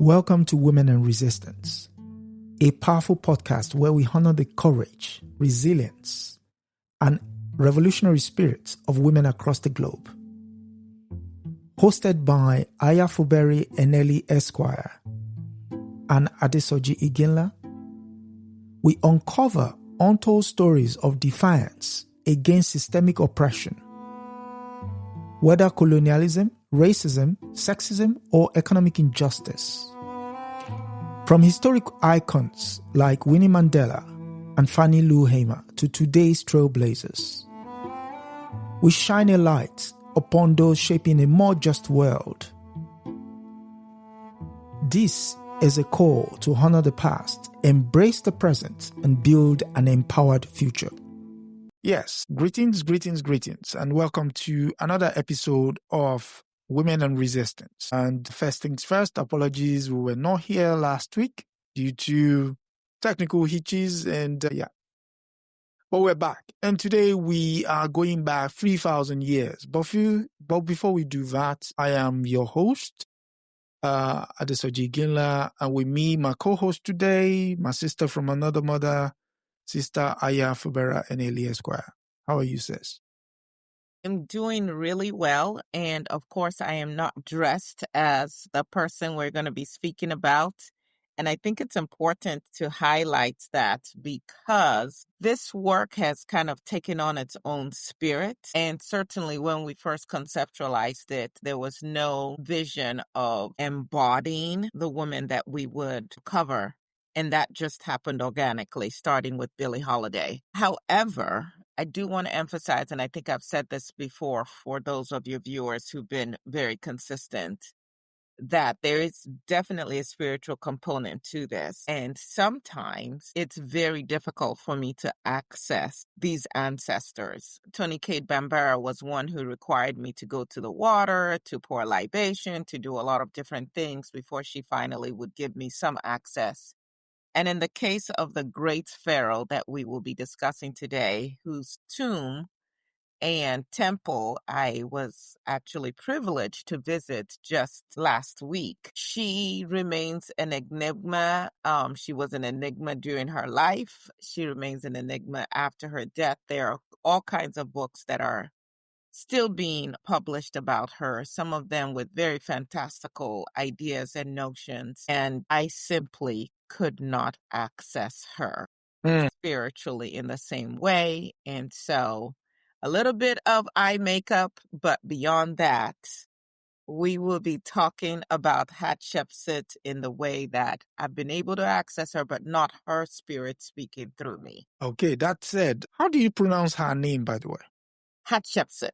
Welcome to Women and Resistance, a powerful podcast where we honor the courage, resilience, and revolutionary spirits of women across the globe. Hosted by Fubara Eneli Esquire and Adesoji Iginla, we uncover untold stories of defiance against systemic oppression, whether colonialism, racism, sexism, or economic injustice. From historic icons like Winnie Mandela and Fannie Lou Hamer to today's trailblazers, we shine a light upon those shaping a more just world. This is a call to honor the past, embrace the present, and build an empowered future. Yes, greetings, and welcome to another episode of Women and Resistance. And first things first, apologies, we were not here last week due to technical hitches but we're back. And today we are going back 3,000 years. But before we do that, I am your host, Adesoji Iginla, and with me, my co-host today, my sister from another mother, Sister Fubara Eneli Esquire. How are you, sis? I'm doing really well. And of course, I am not dressed as the person we're going to be speaking about. And I think it's important to highlight that because this work has kind of taken on its own spirit. And certainly when we first conceptualized it, there was no vision of embodying the woman that we would cover. And that just happened organically, starting with Billie Holiday. However, I do want to emphasize, and I think I've said this before for those of your viewers who've been very consistent, that there is definitely a spiritual component to this. And sometimes it's very difficult for me to access these ancestors. Toni Cade Bambara was one who required me to go to the water, to pour libation, to do a lot of different things before she finally would give me some access. And in the case of the great Pharaoh that we will be discussing today, whose tomb and temple I was actually privileged to visit just last week, she remains an enigma. She was an enigma during her life. She remains an enigma after her death. There are all kinds of books that are still being published about her, some of them with very fantastical ideas and notions. And I simply could not access her spiritually in the same way. And so a little bit of eye makeup, but beyond that, we will be talking about Hatshepsut in the way that I've been able to access her, but not her spirit speaking through me. Okay, that said, how do you pronounce her name, by the way? Hatshepsut.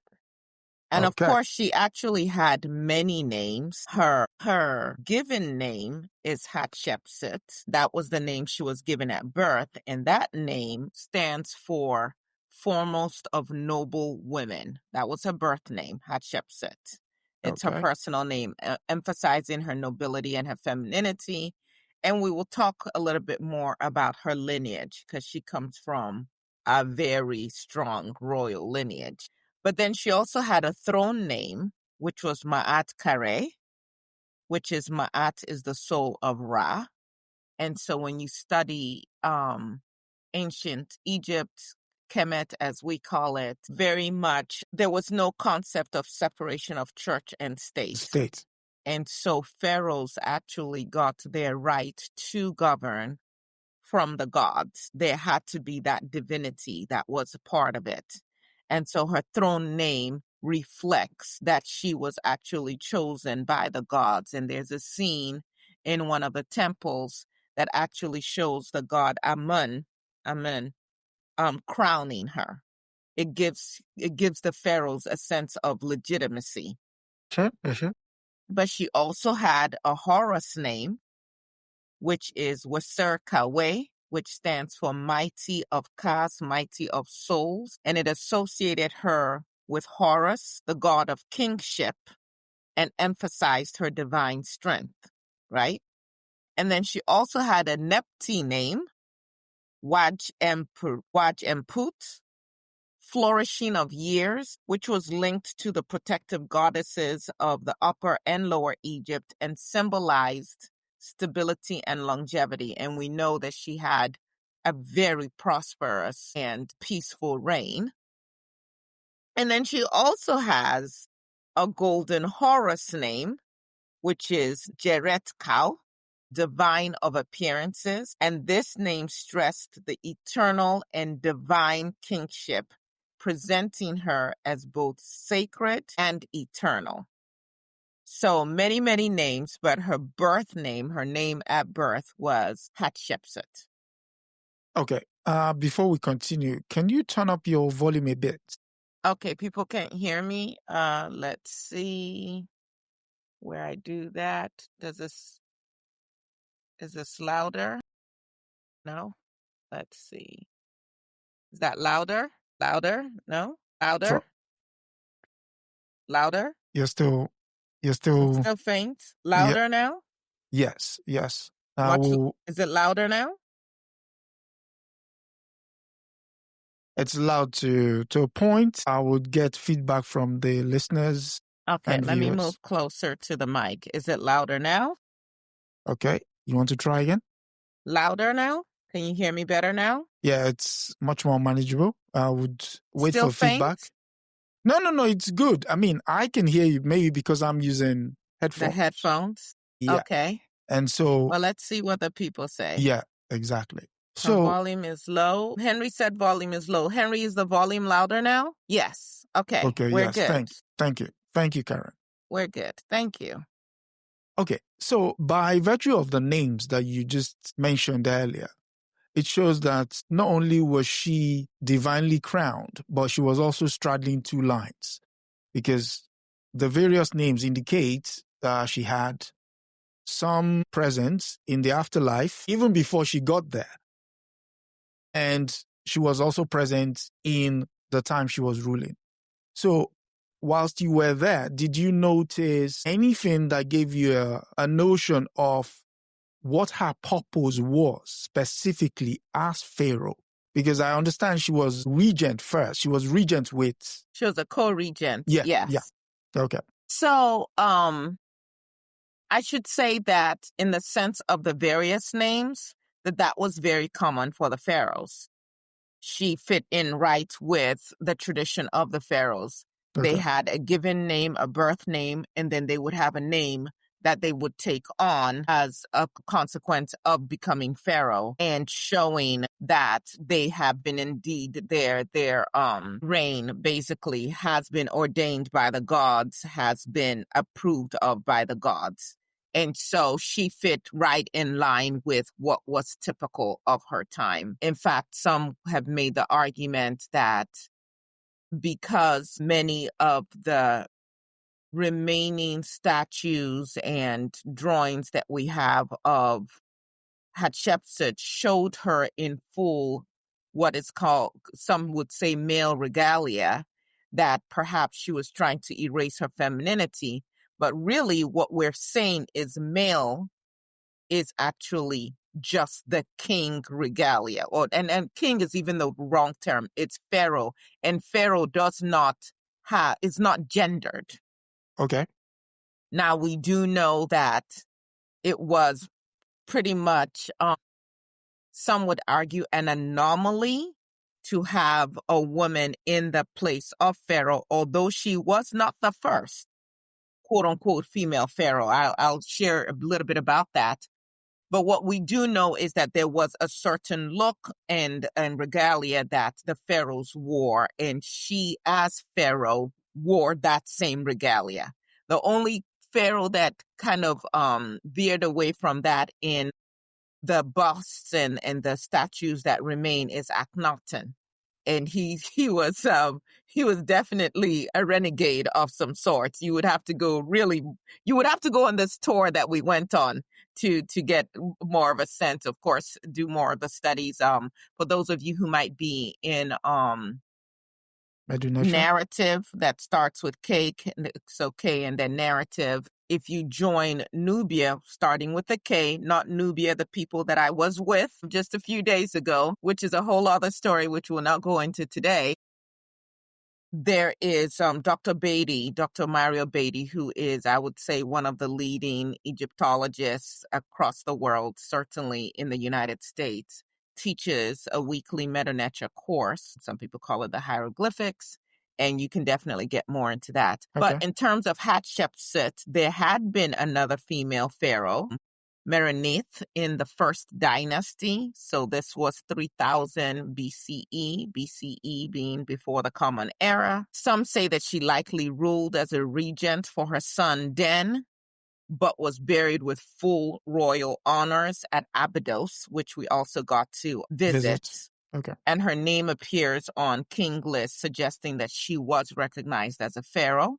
And of course, she actually had many names. Her given name is Hatshepsut. That was the name she was given at birth. And that name stands for foremost of noble women. That was her birth name, Hatshepsut. It's her personal name, emphasizing her nobility and her femininity. And we will talk a little bit more about her lineage because she comes from a very strong royal lineage. But then she also had a throne name, which was Ma'at Kare, which is Ma'at is the soul of Ra. And so when you study ancient Egypt, Kemet, as we call it, very much, there was no concept of separation of church and state. And so pharaohs actually got their right to govern from the gods. There had to be that divinity that was a part of it. And so her throne name reflects that she was actually chosen by the gods. And there's a scene in one of the temples that actually shows the god Amun, crowning her. It gives the pharaohs a sense of legitimacy. Sure. But she also had a Horus name, which is Waser Kawe, which stands for mighty of Kas, mighty of souls. And it associated her with Horus, the god of kingship, and emphasized her divine strength, right? And then she also had a Nepti name, Waj Emput, flourishing of years, which was linked to the protective goddesses of the Upper and Lower Egypt and symbolized stability and longevity. And we know that she had a very prosperous and peaceful reign. And then she also has a golden Horus name, which is Jeretkau, divine of appearances. And this name stressed the eternal and divine kingship, presenting her as both sacred and eternal. So many, many names, but her birth name, her name at birth was Hatshepsut. Okay. Before we continue, can you turn up your volume a bit? Okay, people can't hear me. Let's see where I do that. Is this louder? No? Let's see. Is that louder? Louder? No? Louder? So Louder? you're still Still faint? Louder now? yes. Is it louder now? It's loud to a point. I would get feedback from the listeners. Okay, and let me viewers. move closer to the mic. Is it louder now? Okay. You want to try again? Louder now? Can you hear me better now? Yeah, it's much more manageable. I would wait Still for feedback. faint? No, it's good. I mean, I can hear you maybe because I'm using headphones. The headphones? Yeah. Okay. And so, Well, let's see what the people say. yeah, exactly. Her So, volume is low. Henry said volume is low. Henry, is the volume louder now? Yes. Okay. We're yes, good. Thank you, Karen. We're good. Thank you. Okay, so by virtue of the names that you just mentioned earlier, it shows that not only was she divinely crowned, but she was also straddling two lines, because the various names indicate that she had some presence in the afterlife even before she got there. And she was also present in the time she was ruling. So whilst you were there, did you notice anything that gave you a notion of what her purpose was specifically as Pharaoh? Because I understand she was regent first. She was regent with... She was a co-regent. Yeah, Yes. yeah. Okay. So, I should say that in the sense of the various names, that was very common for the pharaohs. She fit in right with the tradition of the pharaohs. Okay. They had a given name, a birth name, and then they would have a name that they would take on as a consequence of becoming pharaoh, and showing that they have been indeed their reign basically has been ordained by the gods, has been approved of by the gods. And so she fit right in line with what was typical of her time. In fact, some have made the argument that because many of the remaining statues and drawings that we have of Hatshepsut showed her in full what is called, some would say, male regalia, that perhaps she was trying to erase her femininity. But really what we're saying is male is actually just the king regalia, and king is even the wrong term. It's Pharaoh, and Pharaoh is not gendered. Okay. Now we do know that it was pretty much, some would argue, an anomaly to have a woman in the place of Pharaoh, although she was not the first, quote unquote, female Pharaoh. I'll share a little bit about that. But what we do know is that there was a certain look and regalia that the pharaohs wore, and she, as Pharaoh, wore that same regalia. The only pharaoh that kind of veered away from that in the busts and the statues that remain is Akhenaten. And he was definitely a renegade of some sort. You would have to go on this tour that we went on to get more of a sense. Of course, do more of the studies. For those of you who might be in narrative that starts with K, so K and then narrative. If you join Nubia, starting with a K, not Nubia, the people that I was with just a few days ago, which is a whole other story, which we'll not go into today. There is Dr. Beatty, Dr. Mario Beatty, who is, I would say, one of the leading Egyptologists across the world, certainly in the United States, teaches a weekly meta-nature course. Some people call it the hieroglyphics, and you can definitely get more into that. Okay. But in terms of Hatshepsut, there had been another female pharaoh, Merenith, in the first dynasty. So this was 3000 BCE, BCE being before the Common Era. Some say that she likely ruled as a regent for her son Den, but was buried with full royal honors at Abydos, which we also got to visit. Okay. And her name appears on king lists, suggesting that she was recognized as a pharaoh.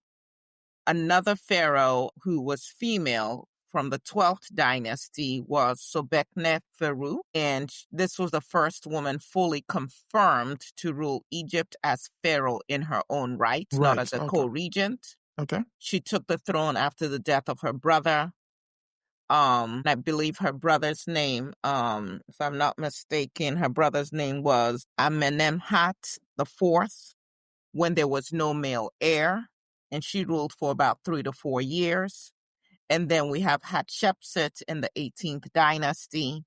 Another pharaoh who was female from the 12th dynasty was Sobekne-Ferru, and this was the first woman fully confirmed to rule Egypt as pharaoh in her own right, not as a co-regent. Okay. She took the throne after the death of her brother. I believe her brother's name, if I'm not mistaken, her brother's name was Amenemhat IV, when there was no male heir, and she ruled for about 3 to 4 years. And then we have Hatshepsut in the 18th dynasty.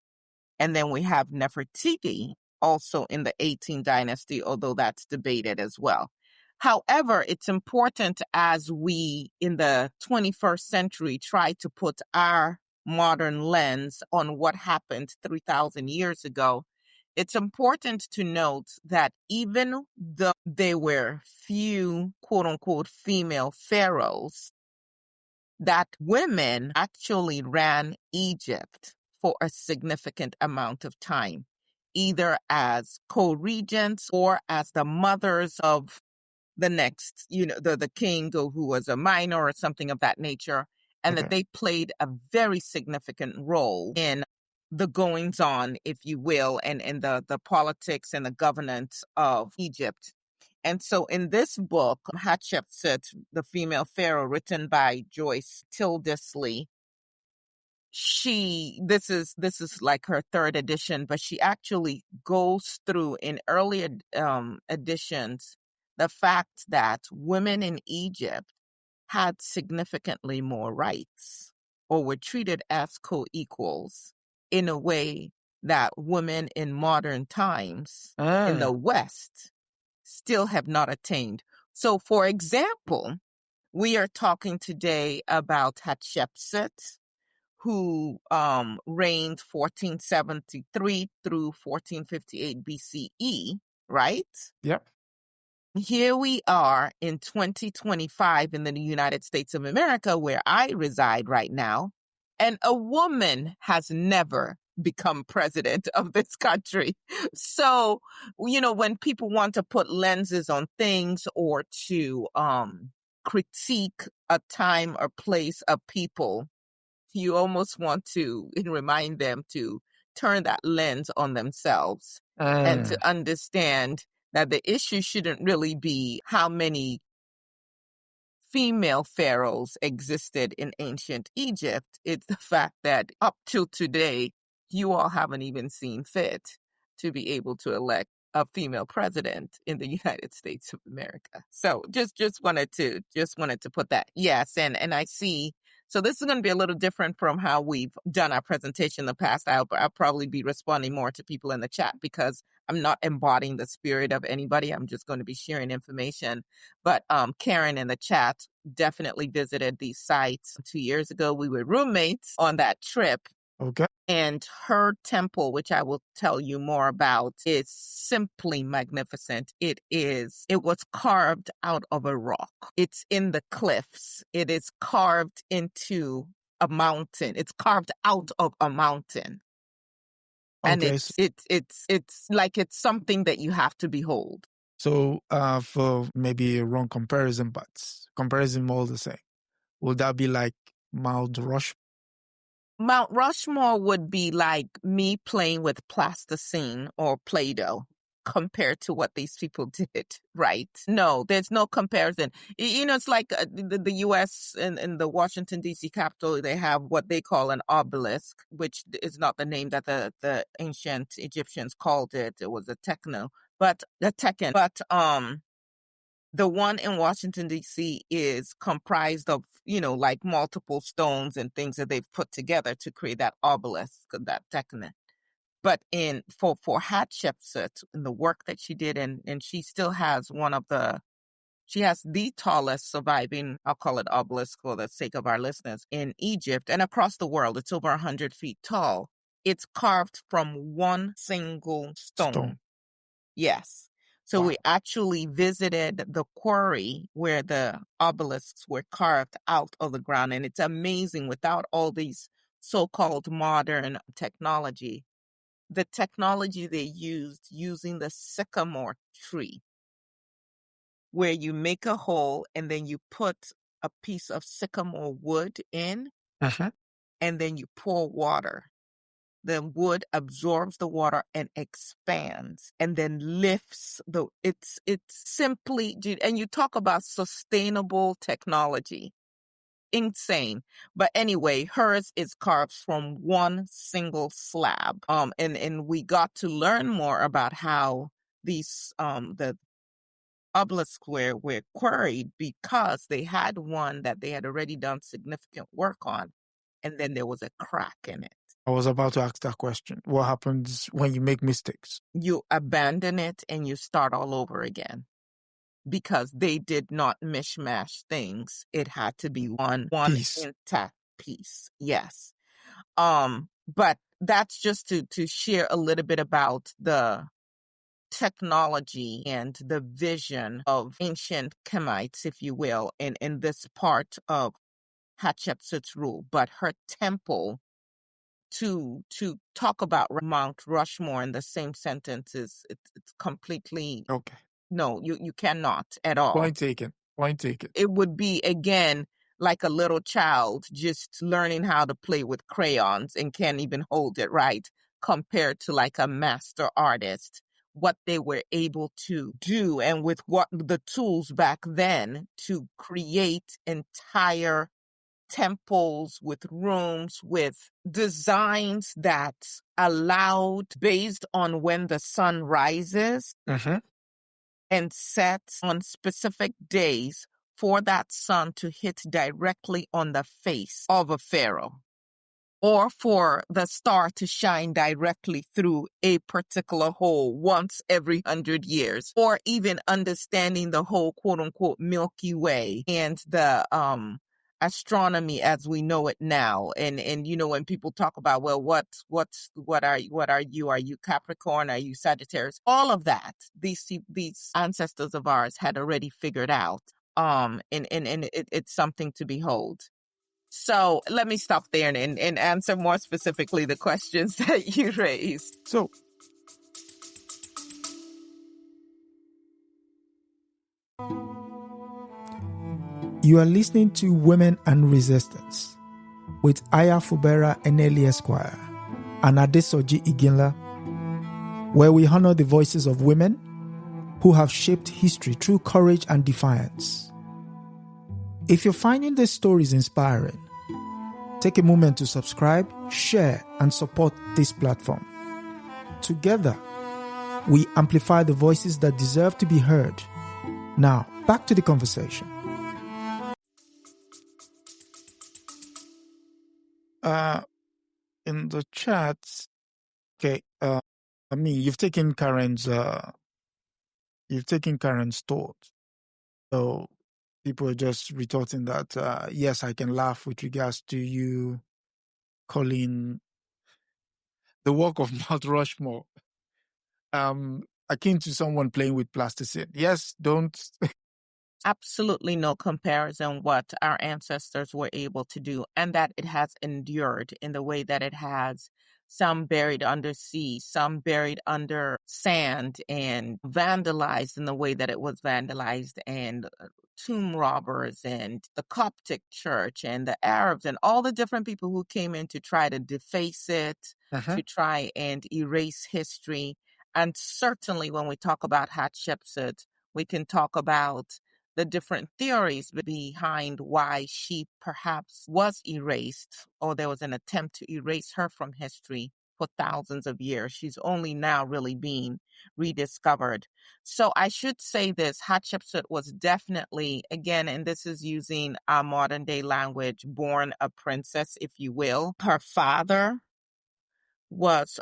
And then we have Nefertiti also in the 18th dynasty, although that's debated as well. However, it's important as we in the 21st century try to put our modern lens on what happened 3,000 years ago. It's important to note that even though there were few quote unquote female pharaohs, that women actually ran Egypt for a significant amount of time, either as co-regents or as the mothers of the next, the king who was a minor or something of that nature, and that they played a very significant role in the goings on, if you will, and in the politics and the governance of Egypt. And so in this book, Hatshepsut, the female pharaoh, written by Joyce Tildesley, this is like her third edition, but she actually goes through in earlier editions the fact that women in Egypt had significantly more rights or were treated as co-equals in a way that women in modern times in the West still have not attained. So, for example, we are talking today about Hatshepsut, who reigned 1473 through 1458 BCE, right? Yep. Here we are in 2025 in the United States of America, where I reside right now, and a woman has never become president of this country. So, when people want to put lenses on things or to critique a time or place of people, you almost want to remind them to turn that lens on themselves and to understand that the issue shouldn't really be how many female pharaohs existed in ancient Egypt. It's the fact that up till today, you all haven't even seen fit to be able to elect a female president in the United States of America. So just wanted to put that. Yes, and I see. So this is going to be a little different from how we've done our presentation in the past. I'll probably be responding more to people in the chat because I'm not embodying the spirit of anybody. I'm just going to be sharing information. But Karen in the chat definitely visited these sites 2 years ago. We were roommates on that trip. Okay. And her temple, which I will tell you more about, is simply magnificent. It was carved out of a rock. It's in the cliffs. It is carved into a mountain. It's carved out of a mountain. And it's like it's something that you have to behold. So for maybe a wrong comparison, but comparison all the same, would that be like Mount Rushmore? Mount Rushmore would be like me playing with plasticine or Play-Doh compared to what these people did, right? No, there's no comparison. It's like the U.S. in the Washington, D.C. Capitol, they have what they call an obelisk, which is not the name that the ancient Egyptians called it. It was a Tekken. But The one in Washington, D.C. is comprised of, like multiple stones and things that they've put together to create that obelisk, that technique. But for Hatshepsut, in the work that she did, and she still has she has the tallest surviving, I'll call it obelisk for the sake of our listeners, in Egypt and across the world. It's over 100 feet tall. It's carved from one single stone. Yes. So Wow. we actually visited the quarry where the obelisks were carved out of the ground. And it's amazing, without all these so-called modern technology, the technology they used using the sycamore tree, where you make a hole and then you put a piece of sycamore wood in, and then you pour water. The wood absorbs the water and expands and then lifts it's simply, and you talk about sustainable technology. Insane. But anyway, hers is carved from one single slab. And we got to learn more about how these the obelisks were quarried, because they had one that they had already done significant work on, and then there was a crack in it. I was about to ask that question. What happens when you make mistakes? You abandon it and you start all over again, because they did not mishmash things. It had to be one Peace. intact piece. Yes. But that's just to share a little bit about the technology and the vision of ancient Kemites, if you will, in this part of Hatshepsut's rule. But her temple, to talk about Mount Rushmore in the same sentence, it's completely, Okay. no, you cannot at all. Point taken. It would be, again, like a little child just learning how to play with crayons and can't even hold it right, compared to like a master artist, what they were able to do, and with what the tools back then to create entire temples with rooms, with designs that allowed, based on when the sun rises and sets on specific days, for that sun to hit directly on the face of a pharaoh, or for the star to shine directly through a particular hole once every 100 years, or even understanding the whole quote unquote Milky Way and the astronomy as we know it now. And when people talk about, well, what are you? Are you Capricorn? Are you Sagittarius? All of that, these ancestors of ours had already figured out. And it's something to behold. So let me stop there and answer more specifically the questions that you raised. So, you are listening to Women and Resistance with Aya Fubara Eneli Esquire and Adesoji Iginla, where we honor the voices of women who have shaped history through courage and defiance. If you're finding these stories inspiring, take a moment to subscribe, share, and support this platform. Together, we amplify the voices that deserve to be heard. Now, back to the conversation. In the chat, okay, you've taken Karen's thoughts. So people are just retorting that, yes, I can laugh with regards to you calling the work of Mount Rushmore akin to someone playing with plasticine. Yes, don't. Absolutely no comparison what our ancestors were able to do, and that it has endured in the way that it has. Some buried under sea, some buried under sand and vandalized in the way that it was vandalized, and tomb robbers and the Coptic church and the Arabs and all the different people who came in to try to deface it, to try and erase history. And certainly when we talk about Hatshepsut, we can talk about the different theories behind why she perhaps was erased, or there was an attempt to erase her from history for thousands of years. She's only now really being rediscovered. So I should say this, Hatshepsut was definitely, again, and this is using our modern day language, born a princess, if you will. Her father was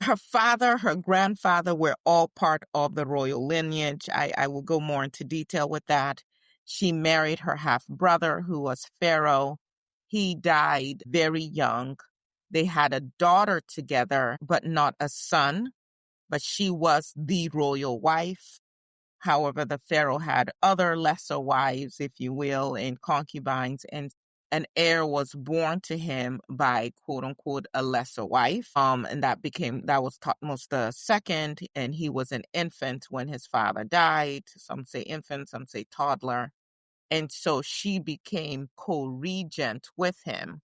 her father, her grandfather were all part of the royal lineage. I will go more into detail with that. She married her half brother, who was Pharaoh. He died very young. They had a daughter together, but not a son. But she was the royal wife. However, the Pharaoh had other lesser wives, if you will, and concubines, and an heir was born to him by quote unquote a lesser wife. And that was Thutmose the second, and he was an infant when his father died. Some say infant, some say toddler. And so she became co-regent with him,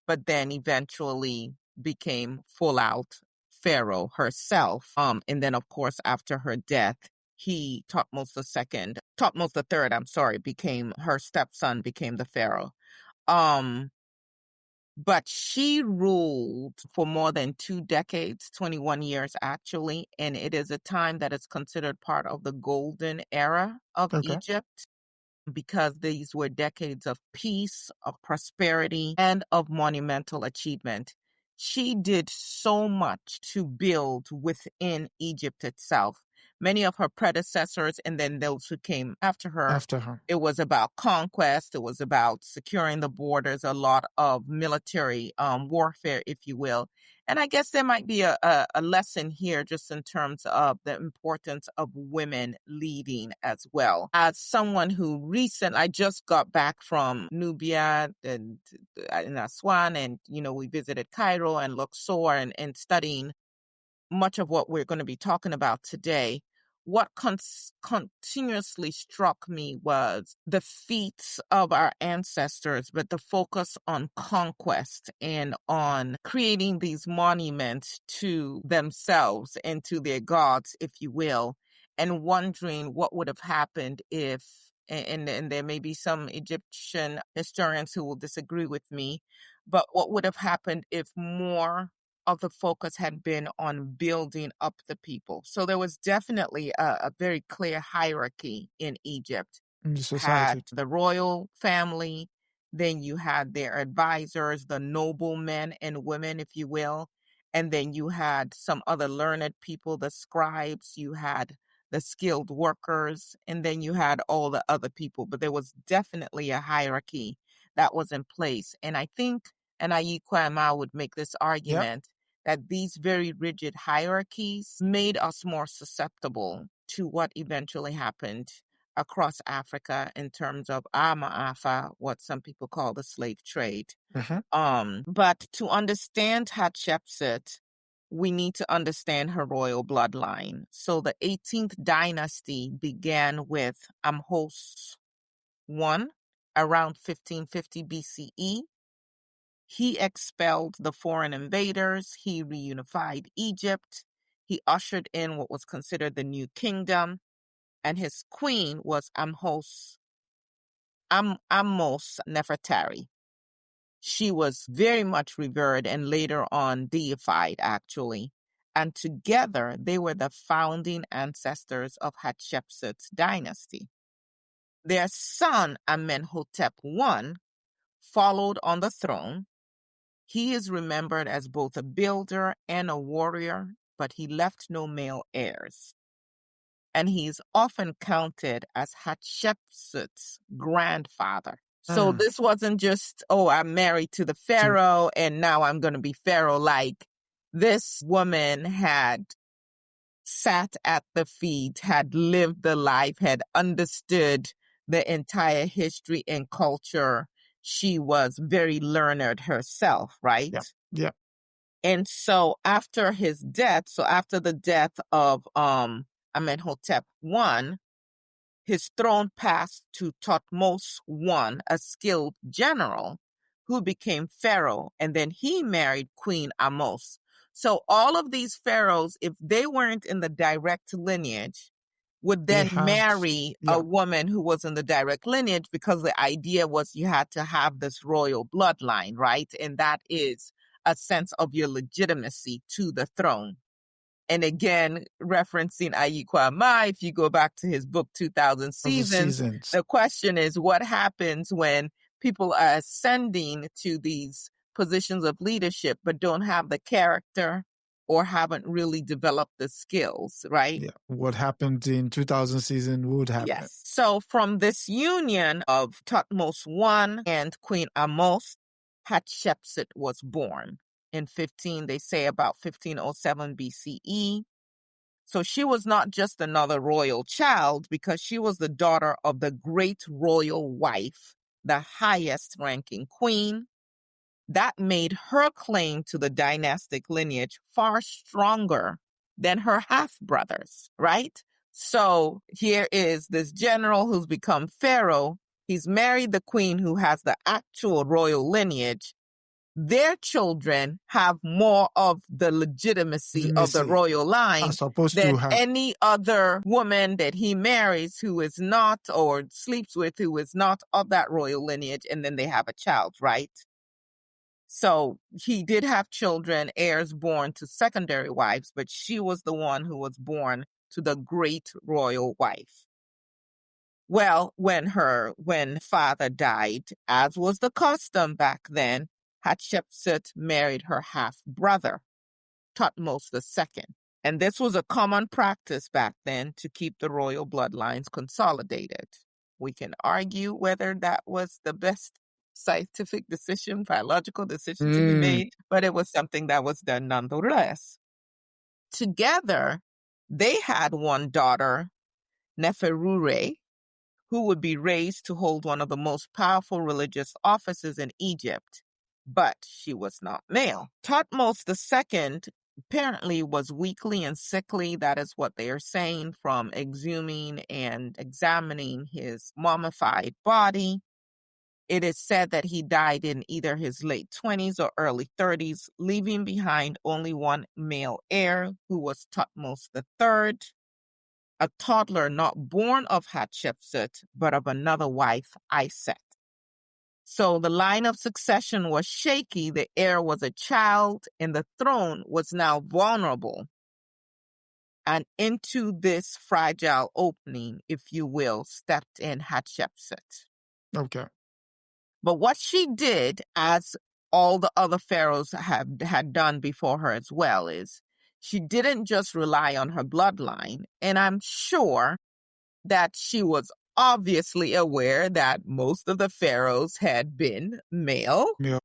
but then eventually became full out Pharaoh herself. And then of course after her death, Thutmose the third, became her stepson, became the Pharaoh. But she ruled for more than 2 decades, 21 years actually, and it is a time that is considered part of the golden era of Egypt, because these were decades of peace, of prosperity, and of monumental achievement. She did so much to build within Egypt itself. Many of her predecessors, and then those who came after her, it was about conquest. It was about securing the borders, a lot of military warfare, if you will. And I guess there might be a lesson here just in terms of the importance of women leading as well. As someone who I just got back from Nubia and in Aswan, and, we visited Cairo and Luxor and studying much of what we're going to be talking about today. What continuously struck me was the feats of our ancestors, but the focus on conquest and on creating these monuments to themselves and to their gods, if you will, and wondering what would have happened if, and there may be some Egyptian historians who will disagree with me, but what would have happened if more of the focus had been on building up the people. So there was definitely a very clear hierarchy in Egypt. In the society. Had the royal family, then you had their advisors, the noblemen and women, if you will, and then you had some other learned people, the scribes, you had the skilled workers, and then you had all the other people. But there was definitely a hierarchy that was in place. And I think, and Ayikwama would make this argument, that these very rigid hierarchies made us more susceptible to what eventually happened across Africa in terms of Ma'afa, what some people call the slave trade. But to understand Hatshepsut, we need to understand her royal bloodline. So the 18th dynasty began with Amhos I around 1550 BCE. He expelled the foreign invaders. He reunified Egypt. He ushered in what was considered the new kingdom. And his queen was Amos Nefertari. She was very much revered and later on deified, actually. And together, they were the founding ancestors of Hatshepsut's dynasty. Their son, Amenhotep I, followed on the throne. He is remembered as both a builder and a warrior, but he left no male heirs. And he is often counted as Hatshepsut's grandfather. So this wasn't just, I'm married to the Pharaoh and now I'm going to be Pharaoh. Like, this woman had sat at the feet, had lived the life, had understood the entire history and culture. She was very learned herself, right? Yeah. And so after his death, after the death of Amenhotep I, his throne passed to Thutmose I, a skilled general who became Pharaoh, and then he married Queen Amos. So all of these pharaohs, if they weren't in the direct lineage, would then marry a woman who was in the direct lineage, because the idea was you had to have this royal bloodline, right? And that is a sense of your legitimacy to the throne. And again, referencing Ayikwa Ma, if you go back to his book, 2000 Seasons, the question is, what happens when people are ascending to these positions of leadership but don't have the character or haven't really developed the skills, right? Yeah. What happened in 2000 season would happen. Yes. So from this union of Thutmose I and Queen Amos, Hatshepsut was born in they say about 1507 BCE. So she was not just another royal child because she was the daughter of the great royal wife, the highest ranking queen. That made her claim to the dynastic lineage far stronger than her half-brothers, right? So here is this general who's become pharaoh. He's married the queen who has the actual royal lineage. Their children have more of the legitimacy of the royal line than any other woman that he marries who is not, or sleeps with, who is not of that royal lineage, and then they have a child, right? So he did have children, heirs born to secondary wives, but she was the one who was born to the great royal wife. Well, when father died, as was the custom back then, Hatshepsut married her half-brother, Thutmose II. And this was a common practice back then to keep the royal bloodlines consolidated. We can argue whether that was the best scientific decision, biological decision to be made, but it was something that was done nonetheless. Together, they had one daughter, Neferure, who would be raised to hold one of the most powerful religious offices in Egypt, but she was not male. Thutmose II apparently was weakly and sickly. That is what they are saying from exhuming and examining his mummified body. It is said that he died in either his late 20s or early 30s, leaving behind only one male heir, who was Thutmose III, a toddler not born of Hatshepsut, but of another wife, Iset. So the line of succession was shaky, the heir was a child, and the throne was now vulnerable. And into this fragile opening, if you will, stepped in Hatshepsut. Okay. But what she did, as all the other pharaohs had done before her as well, is she didn't just rely on her bloodline. And I'm sure that she was obviously aware that most of the pharaohs had been male. Yeah.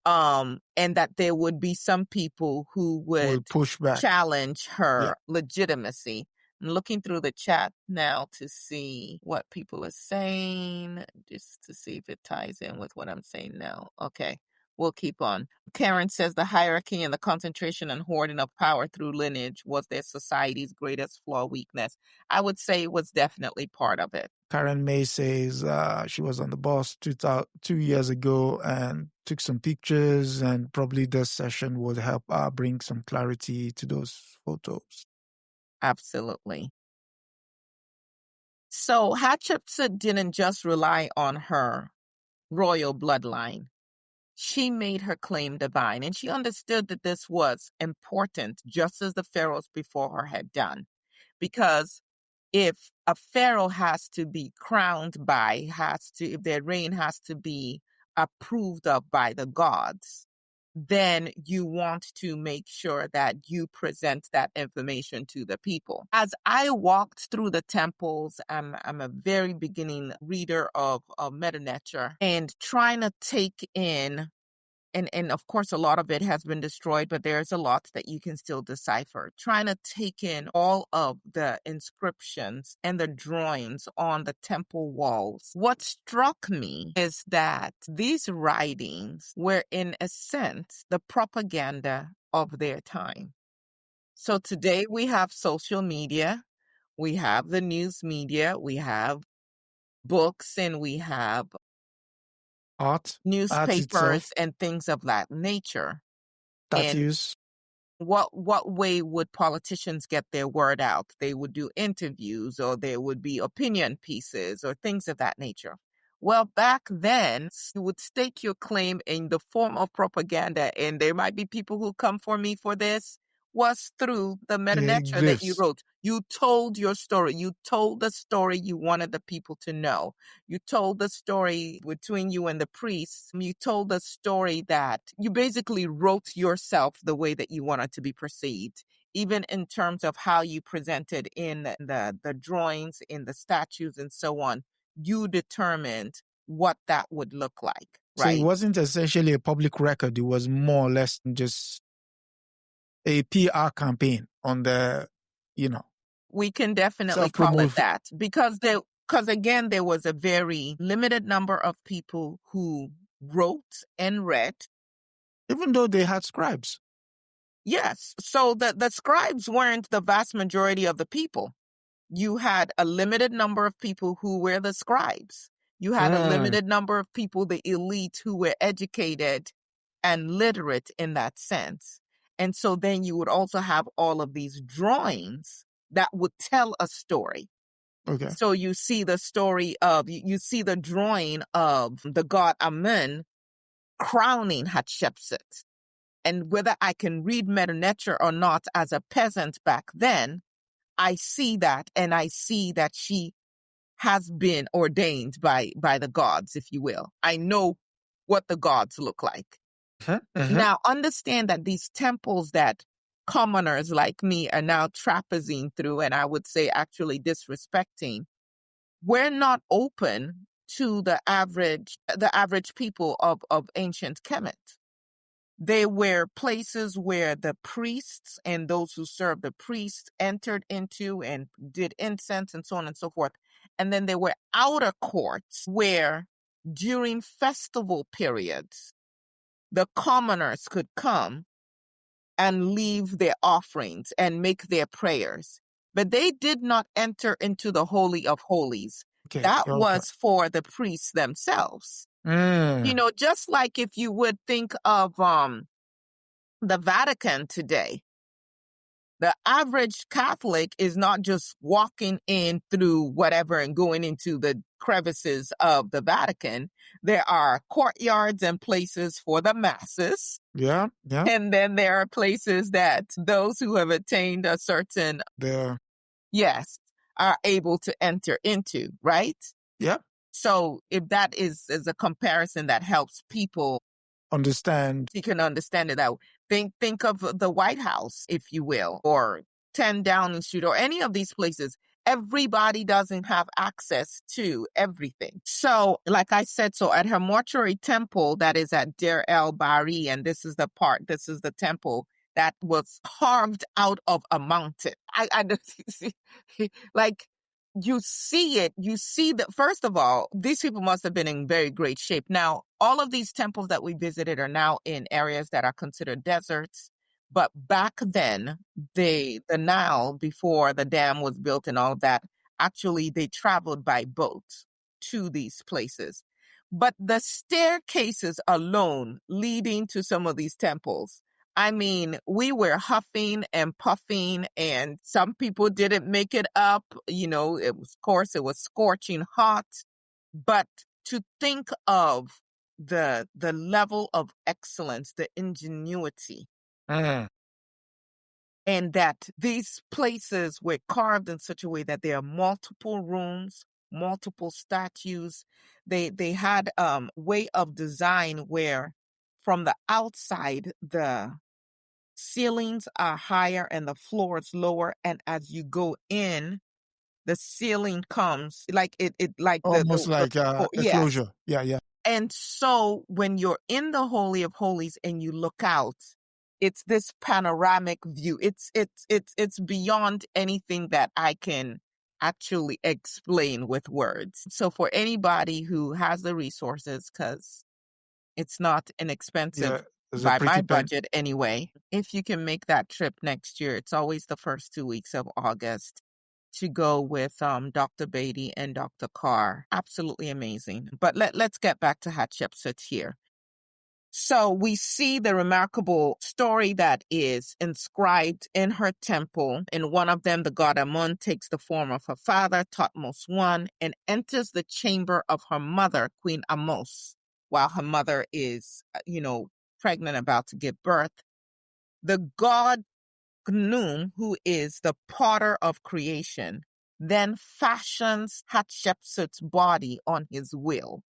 And that there would be some people who would push back, challenge her legitimacy. I'm looking through the chat now to see what people are saying, just to see if it ties in with what I'm saying now. Okay, we'll keep on. Karen says the hierarchy and the concentration and hoarding of power through lineage was their society's greatest flaw, weakness. I would say it was definitely part of it. Karen May says she was on the bus 2 years ago and took some pictures, and probably this session would help bring some clarity to those photos. Absolutely. So Hatshepsut didn't just rely on her royal bloodline. She made her claim divine, and she understood that this was important, just as the pharaohs before her had done. Because if a pharaoh has to be crowned by, if their reign has to be approved of by the gods, then you want to make sure that you present that information to the people. As I walked through the temples, I'm a very beginning reader of Meta-Nature, and trying to take in, and of course a lot of it has been destroyed, but there's a lot that you can still decipher. Trying to take in all of the inscriptions and the drawings on the temple walls. What struck me is that these writings were, in a sense, the propaganda of their time. So today we have social media, we have the news media, we have books, and we have art, newspapers, and things of that nature. Tattoos. And what way would politicians get their word out? They would do interviews, or there would be opinion pieces or things of that nature. Well, back then, you would stake your claim in the form of propaganda, and there might be people who come for me for this, was through the meta-nature that you wrote. You told your story. You told the story you wanted the people to know. You told the story between you and the priests. You told the story that you basically wrote yourself the way that you wanted to be perceived, even in terms of how you presented in the drawings, in the statues, and so on. You determined what that would look like, So it right? wasn't essentially a public record. It was more or less just a PR campaign on the, We can definitely call it self-promote. that because again, there was a very limited number of people who wrote and read. Even though they had scribes. Yes. So the scribes weren't the vast majority of the people. You had a limited number of people who were the scribes. You had a limited number of people, the elite, who were educated and literate in that sense. And so then you would also have all of these drawings that would tell a story. Okay. So you see the story of, you see the drawing of the god Amun crowning Hatshepsut. And whether I can read meta-nature or not as a peasant back then, I see that, and I see that she has been ordained by the gods, if you will. I know what the gods look like. Now, understand that these temples that commoners like me are now trapezing through, and I would say actually disrespecting, we're not open to the average people of ancient Kemet. They were places where the priests and those who served the priests entered into and did incense and so on and so forth. And then there were outer courts where during festival periods, the commoners could come and leave their offerings and make their prayers. But they did not enter into the Holy of Holies. Okay. That was for the priests themselves. Just like if you would think of the Vatican today, the average Catholic is not just walking in through whatever and going into the crevices of the Vatican. There are courtyards and places for the masses. Yeah. And then there are places that those who have attained a certain, yes, are able to enter into, right? Yeah. So if that is a comparison that helps people understand, you can understand it out. Think of the White House, if you will, or 10 Downing Street, or any of these places. Everybody doesn't have access to everything. So, like I said, so at her mortuary temple that is at Deir el Bahari, and this is the temple that was carved out of a mountain. I like, you see it, first of all, these people must have been in very great shape. Now, all of these temples that we visited are now in areas that are considered deserts. But back then, the Nile, before the dam was built and all of that, actually they traveled by boat to these places. But the staircases alone leading to some of these temples, I mean, we were huffing and puffing, and some people didn't make it up. It was scorching hot. But to think of the level of excellence, the ingenuity, and that these places were carved in such a way that there are multiple rooms, multiple statues. They had way of design where from the outside, the ceilings are higher and the floors lower. And as you go in, the ceiling comes like it like almost like a yes. closure. Yeah. And so when you're in the Holy of Holies and you look out, it's this panoramic view. It's beyond anything that I can actually explain with words. So for anybody who has the resources, because it's not inexpensive by my budget anyway, if you can make that trip next year, it's always the first 2 weeks of August, to go with Dr. Beatty and Dr. Carr. Absolutely amazing. But let's get back to Hatshepsut here. So we see the remarkable story that is inscribed in her temple. In one of them, the god Amun takes the form of her father, Thutmose I, and enters the chamber of her mother, Queen Amos, while her mother is, pregnant, about to give birth. The god Gnum, who is the potter of creation, then fashions Hatshepsut's body on his will.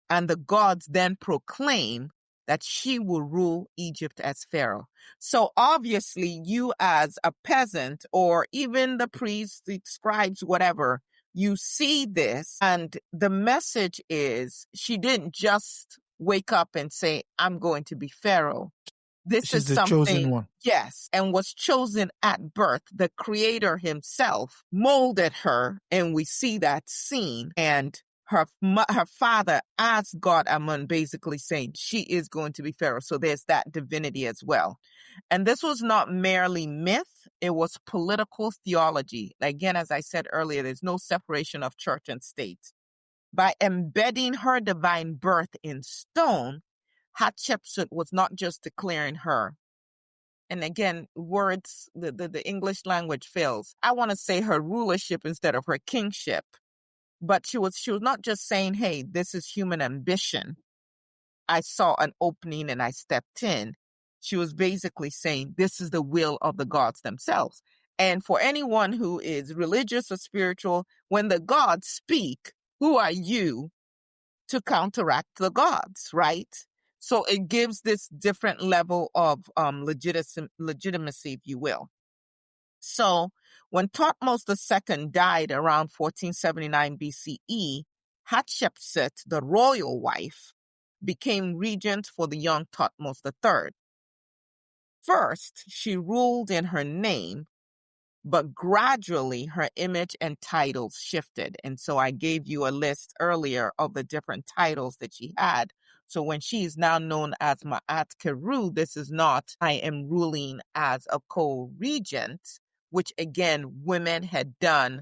And the gods then proclaim that she will rule Egypt as Pharaoh. So obviously, you as a peasant, or even the priests, the scribes, whatever, you see this, and the message is she didn't just wake up and say, I'm going to be Pharaoh. This She's is the something, chosen one. yes, and was chosen at birth. The creator himself molded her, and we see that scene. And her father asked God Amun, basically saying she is going to be Pharaoh. So there's that divinity as well. And this was not merely myth, it was political theology. Again, as I said earlier, there's no separation of church and state. By embedding her divine birth in stone, Hatshepsut was not just declaring her. And again, words, the English language fails. I want to say her rulership instead of her kingship. But she was not just saying, hey, this is human ambition. I saw an opening and I stepped in. She was basically saying, this is the will of the gods themselves. And for anyone who is religious or spiritual, when the gods speak, who are you to counteract the gods, right? So it gives this different level of legitimacy, if you will. So when Thutmose II died around 1479 BCE, Hatshepsut, the royal wife, became regent for the young Thutmose III. First, she ruled in her name, but gradually her image and titles shifted. And so I gave you a list earlier of the different titles that she had. So when she is now known as Ma'at Keru, this is not, I am ruling as a co-regent, which again, women had done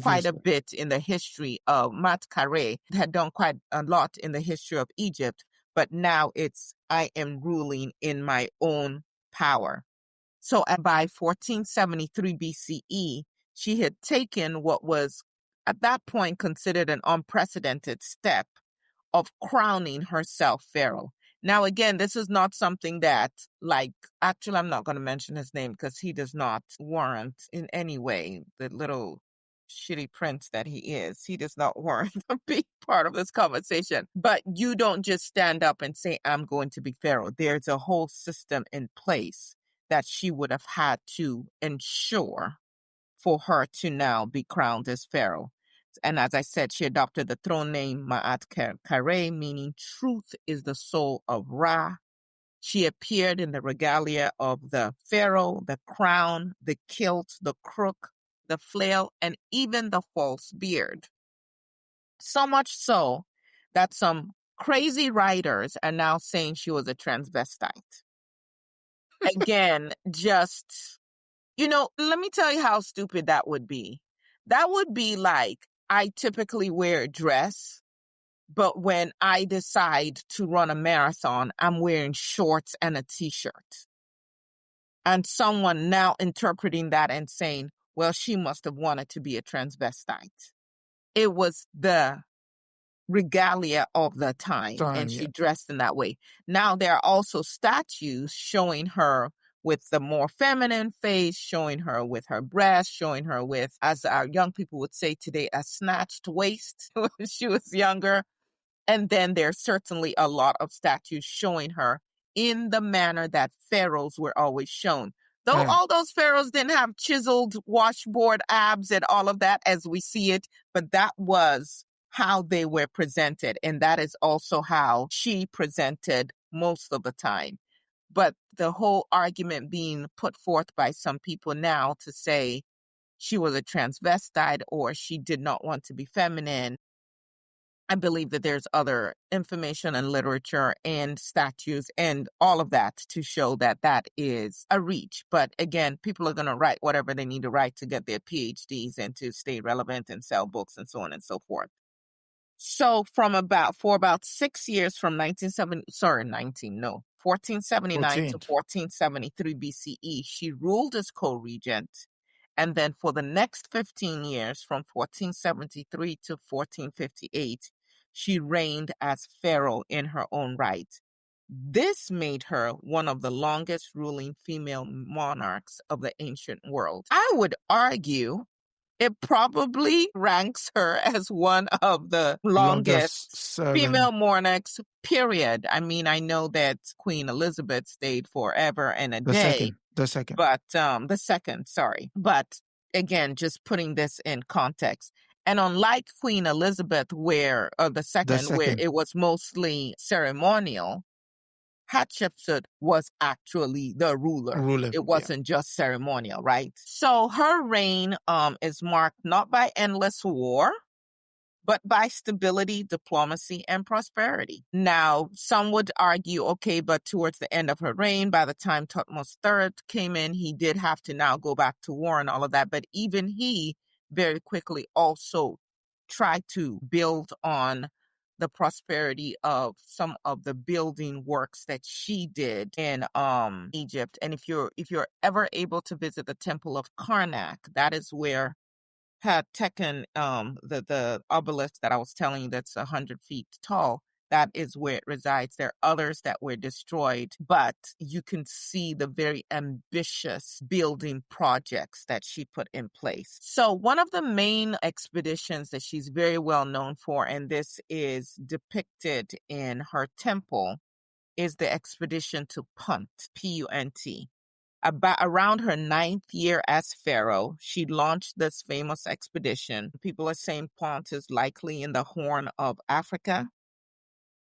quite a bit in the history of Mat Kare, had done quite a lot in the history of Egypt. But now it's, I am ruling in my own power. So by 1473 BCE, she had taken what was at that point considered an unprecedented step of crowning herself Pharaoh. Now, again, this is not something that, actually, I'm not going to mention his name because he does not warrant in any way the little shitty prince that he is. He does not warrant being part of this conversation. But you don't just stand up and say, I'm going to be Pharaoh. There's a whole system in place that she would have had to ensure for her to now be crowned as Pharaoh. And as I said, she adopted the throne name Ma'at Kare, meaning truth is the soul of Ra. She appeared in the regalia of the pharaoh, the crown, the kilt, the crook, the flail, and even the false beard. So much so that some crazy writers are now saying she was a transvestite. Again, just, let me tell you how stupid that would be. That would be like, I typically wear a dress, but when I decide to run a marathon, I'm wearing shorts and a t-shirt. And someone now interpreting that and saying, well, she must have wanted to be a transvestite. It was the regalia of the time, and she dressed in that way. Now there are also statues showing her with the more feminine face, showing her with her breasts, showing her with, as our young people would say today, a snatched waist when she was younger. And then there's certainly a lot of statues showing her in the manner that pharaohs were always shown. Though all those pharaohs didn't have chiseled washboard abs and all of that as we see it, but that was how they were presented. And that is also how she presented most of the time. But the whole argument being put forth by some people now to say she was a transvestite or she did not want to be feminine, I believe that there's other information and literature and statues and all of that to show that that is a reach. But again, people are going to write whatever they need to write to get their PhDs and to stay relevant and sell books and so on and so forth. So for about 6 years from 1479 to 14th. 1473 BCE, she ruled as co-regent. And then for the next 15 years, from 1473 to 1458, she reigned as pharaoh in her own right. This made her one of the longest ruling female monarchs of the ancient world. I would argue it probably ranks her as one of the longest female monarchs, period. I mean, I know that Queen Elizabeth stayed forever and a day. The second. But the second, sorry. But again, just putting this in context. And unlike Queen Elizabeth, where the second, where it was mostly ceremonial, Hatshepsut was actually the ruler. It wasn't just ceremonial, right? So her reign is marked not by endless war, but by stability, diplomacy, and prosperity. Now, some would argue, okay, but towards the end of her reign, by the time Thutmose III came in, he did have to now go back to war and all of that. But even he very quickly also tried to build on the prosperity of some of the building works that she did in Egypt. And if you're ever able to visit the Temple of Karnak, that is where had taken the obelisk that I was telling you that's 100 feet tall. That is where it resides. There are others that were destroyed, but you can see the very ambitious building projects that she put in place. So one of the main expeditions that she's very well known for, and this is depicted in her temple, is the expedition to Punt, P-U-N-T. Around her 9th year as pharaoh, she launched this famous expedition. People are saying Punt is likely in the Horn of Africa.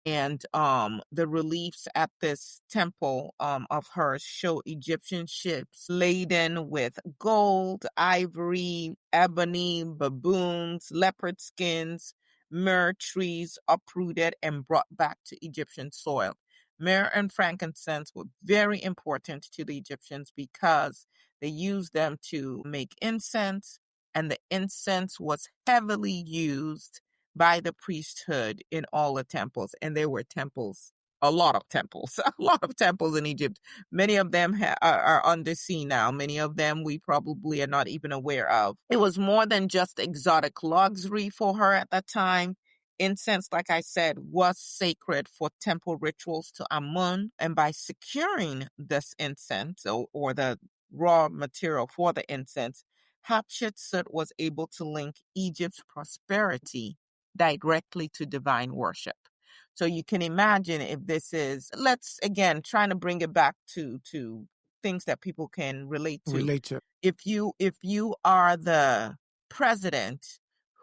And the reliefs at this temple of hers show Egyptian ships laden with gold, ivory, ebony, baboons, leopard skins, myrrh trees uprooted and brought back to Egyptian soil. Myrrh and frankincense were very important to the Egyptians because they used them to make incense, and the incense was heavily used by the priesthood in all the temples. And there were temples, a lot of temples in Egypt. Many of them are under sea now. Many of them we probably are not even aware of. It was more than just exotic luxury for her at that time. Incense, like I said, was sacred for temple rituals to Amun. And by securing this incense or the raw material for the incense, Hatshepsut was able to link Egypt's prosperity directly to divine worship. So you can imagine if this is, let's again, trying to bring it back to things that people can relate to. If you are the president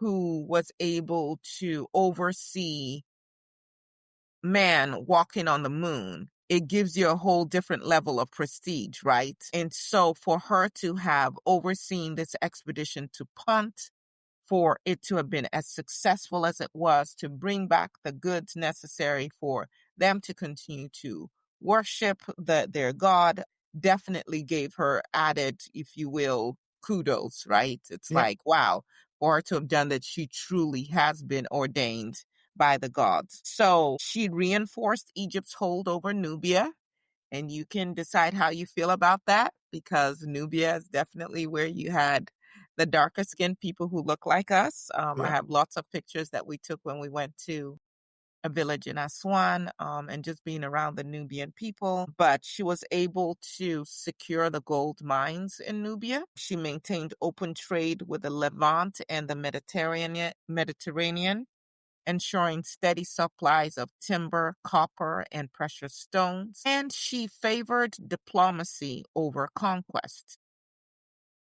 who was able to oversee man walking on the moon, it gives you a whole different level of prestige, right? And so for her to have overseen this expedition to Punt, for it to have been as successful as it was, to bring back the goods necessary for them to continue to worship their God, definitely gave her added, if you will, kudos, right? It's like, wow, for her to have done that, she truly has been ordained by the gods. So she reinforced Egypt's hold over Nubia. And you can decide how you feel about that, because Nubia is definitely where you had the darker skinned people who look like us. I have lots of pictures that we took when we went to a village in Aswan and just being around the Nubian people. But she was able to secure the gold mines in Nubia. She maintained open trade with the Levant and the Mediterranean, ensuring steady supplies of timber, copper, and precious stones. And she favored diplomacy over conquest.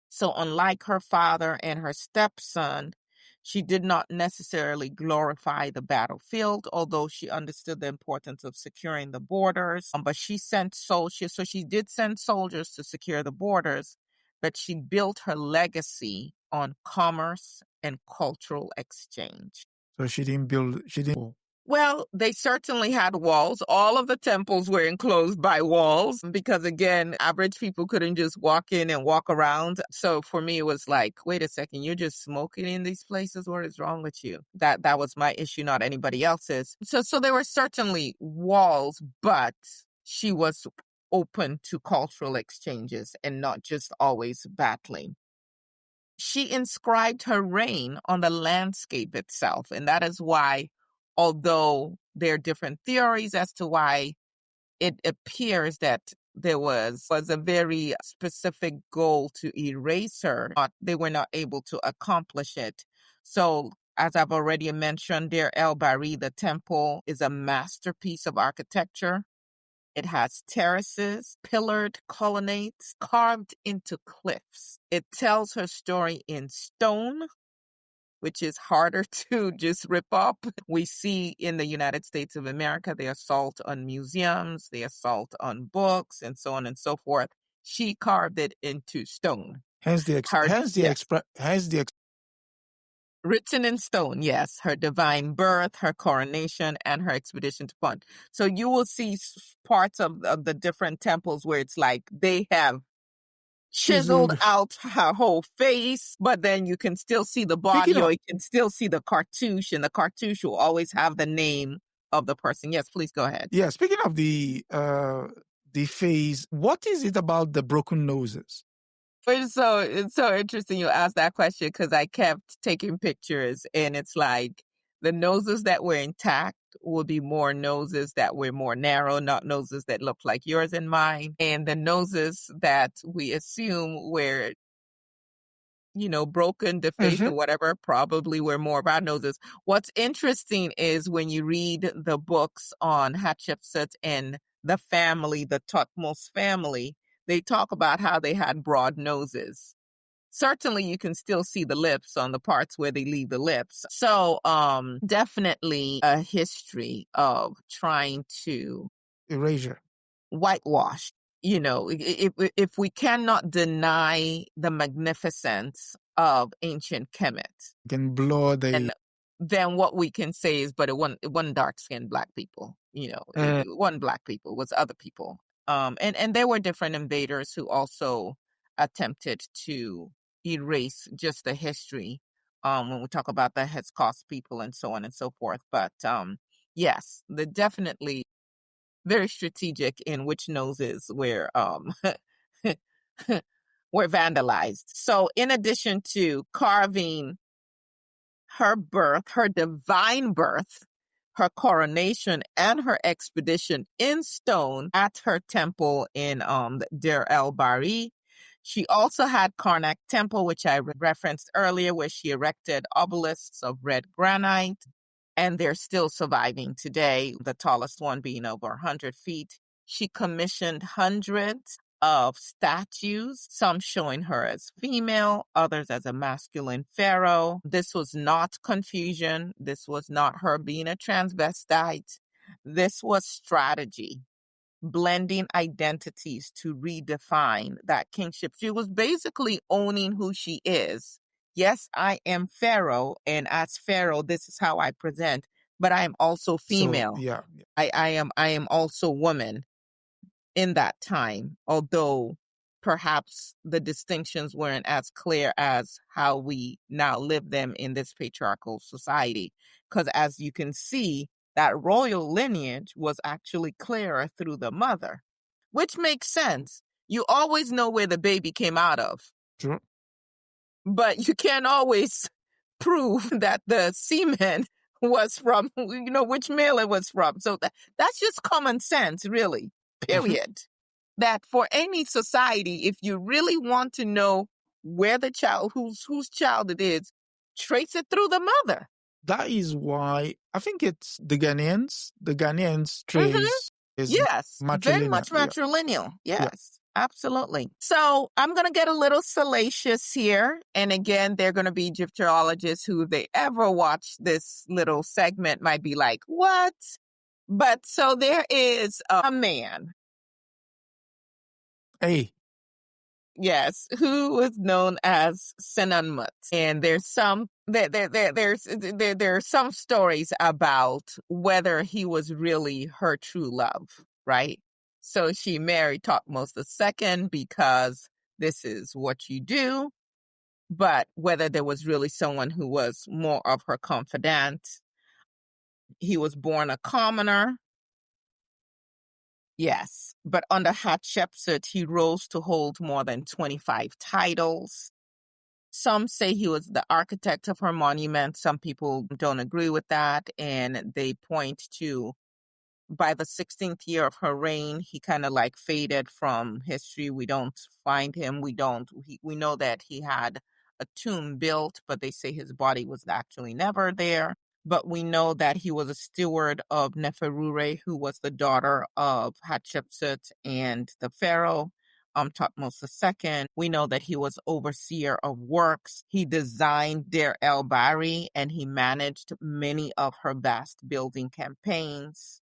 So unlike her father and her stepson, she did not necessarily glorify the battlefield, although she understood the importance of securing the borders. But she sent soldiers, so she did send soldiers to secure the borders, but she built her legacy on commerce and cultural exchange. So she didn't Well, they certainly had walls. All of the temples were enclosed by walls because, again, average people couldn't just walk in and walk around. So for me, it was like, wait a second, you're just smoking in these places? What is wrong with you? That was my issue, not anybody else's. So there were certainly walls, but she was open to cultural exchanges and not just always battling. She inscribed her reign on the landscape itself, and that is why, although there are different theories as to why it appears that there was a very specific goal to erase her, but they were not able to accomplish it. So, as I've already mentioned, Deir el-Bahari, the temple, is a masterpiece of architecture. It has terraces, pillared colonnades carved into cliffs. It tells her story in stone, which is harder to just rip up. We see in the United States of America, the assault on museums, the assault on books, and so on and so forth. She carved it into stone. Written in stone, yes. Her divine birth, her coronation, and her expedition to Punt. So you will see parts of the different temples where it's like they have chiseled out her whole face, but then you can still see the body, or you can still see the cartouche, and the cartouche will always have the name of the person. Yes, please go ahead. Yeah, speaking of the face, what is it about the broken noses? It's so interesting you asked that question because I kept taking pictures, and it's like the noses that were intact will be more noses that were more narrow, not noses that look like yours and mine. And the noses that we assume were, broken, defaced, or whatever, probably were more of our noses. What's interesting is when you read the books on Hatshepsut and the family, the Thutmose family, they talk about how they had broad noses. Certainly, you can still see the lips on the parts where they leave the lips. So, definitely a history of trying to erasure, whitewash. If we cannot deny the magnificence of ancient Kemet, then what we can say is, but it wasn't dark-skinned black people. It wasn't black people, it was other people. And there were different invaders who also attempted to erase just the history when we talk about the Hexcost people and so on and so forth. But yes, they're definitely very strategic in which noses were were vandalized. So in addition to carving her birth, her divine birth, her coronation, and her expedition in stone at her temple in Deir el-Bahari, she also had Karnak Temple, which I referenced earlier, where she erected obelisks of red granite, and they're still surviving today, the tallest one being over 100 feet. She commissioned hundreds of statues, some showing her as female, others as a masculine pharaoh. This was not confusion. This was not her being a transvestite. This was strategy, blending identities to redefine that kingship. She was basically owning who she is. Yes, I am Pharaoh, and as Pharaoh, this is how I present, but I am also female. So, yeah. I am also woman in that time, although perhaps the distinctions weren't as clear as how we now live them in this patriarchal society. Because as you can see, that royal lineage was actually clearer through the mother, which makes sense. You always know where the baby came out of. Sure. But you can't always prove that the semen was from, which male it was from. So that's just common sense, really, period. That for any society, if you really want to know where the child, whose child it is, trace it through the mother. That is why I think it's the Ghanaians trace is very much matrilineal. Yes, absolutely. So I'm going to get a little salacious here. And again, they're going to be Egyptologists who, if they ever watch this little segment, might be like, what? But so there is a man. Hey. Yes, who was known as Senanmut. And there's some there are some stories about whether he was really her true love, right? So she married Thutmose II because this is what you do, but whether there was really someone who was more of her confidant. He was born a commoner, yes, but under Hatshepsut, he rose to hold more than 25 titles. Some say he was the architect of her monument. Some people don't agree with that, and they point to by the 16th year of her reign, he kind of like faded from history. We don't find him. We know that he had a tomb built, but they say his body was actually never there. But we know that he was a steward of Neferure, who was the daughter of Hatshepsut and the Pharaoh, Thutmose II. We know that he was overseer of works. He designed Deir el Bahari, and he managed many of her vast building campaigns.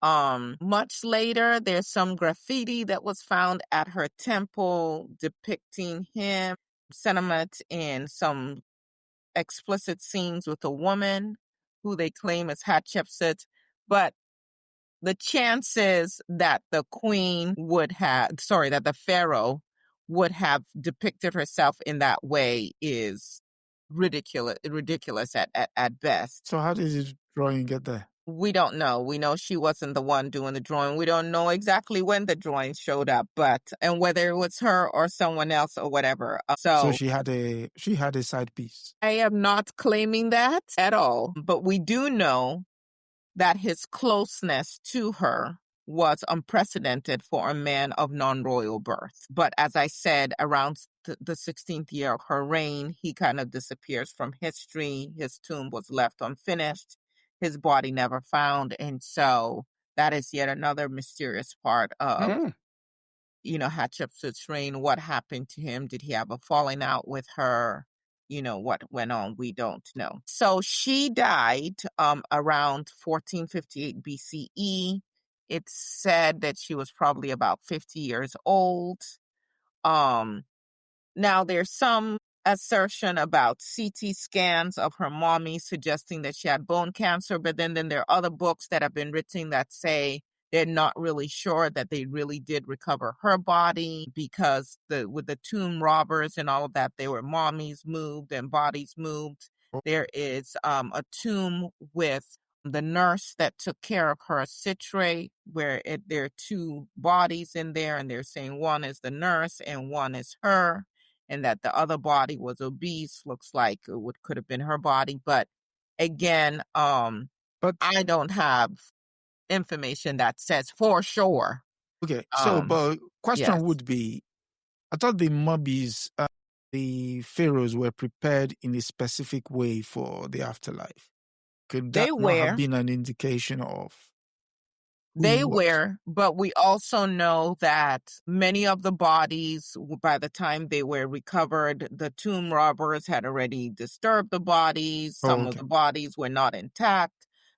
Much later, there's some graffiti that was found at her temple depicting him, sentiment, and some explicit scenes with a woman who they claim is Hatshepsut. But the chances that the Pharaoh would have depicted herself in that way is ridiculous at best. So how did the drawing get there? We don't know. We know she wasn't the one doing the drawing. We don't know exactly when the drawing showed up, and whether it was her or someone else or whatever. So she had a side piece. I am not claiming that at all, but we do know that his closeness to her was unprecedented for a man of non-royal birth. But as I said, around the 16th year of her reign, he kind of disappears from history. His tomb was left unfinished, his body never found. And so that is yet another mysterious part of, Hatshepsut's reign. What happened to him? Did he have a falling out with her? What went on, we don't know. So she died around 1458 BCE. It's said that she was probably about 50 years old. Now there's some assertion about CT scans of her mommy suggesting that she had bone cancer, but then there are other books that have been written that say they're not really sure that they really did recover her body because with the tomb robbers and all of that, they were mommies moved and bodies moved. There is a tomb with the nurse that took care of her citrate, where there are two bodies in there, and they're saying one is the nurse and one is her, and that the other body was obese. Looks like it could have been her body, but again, But I don't have information that says for sure. okay, so but question yes. would be, I thought the mummies, the pharaohs were prepared in a specific way for the afterlife. Could that not have been an indication of who he was? They were, but we also know that many of the bodies, by the time they were recovered, the tomb robbers had already disturbed the bodies. Some of the bodies were not intact.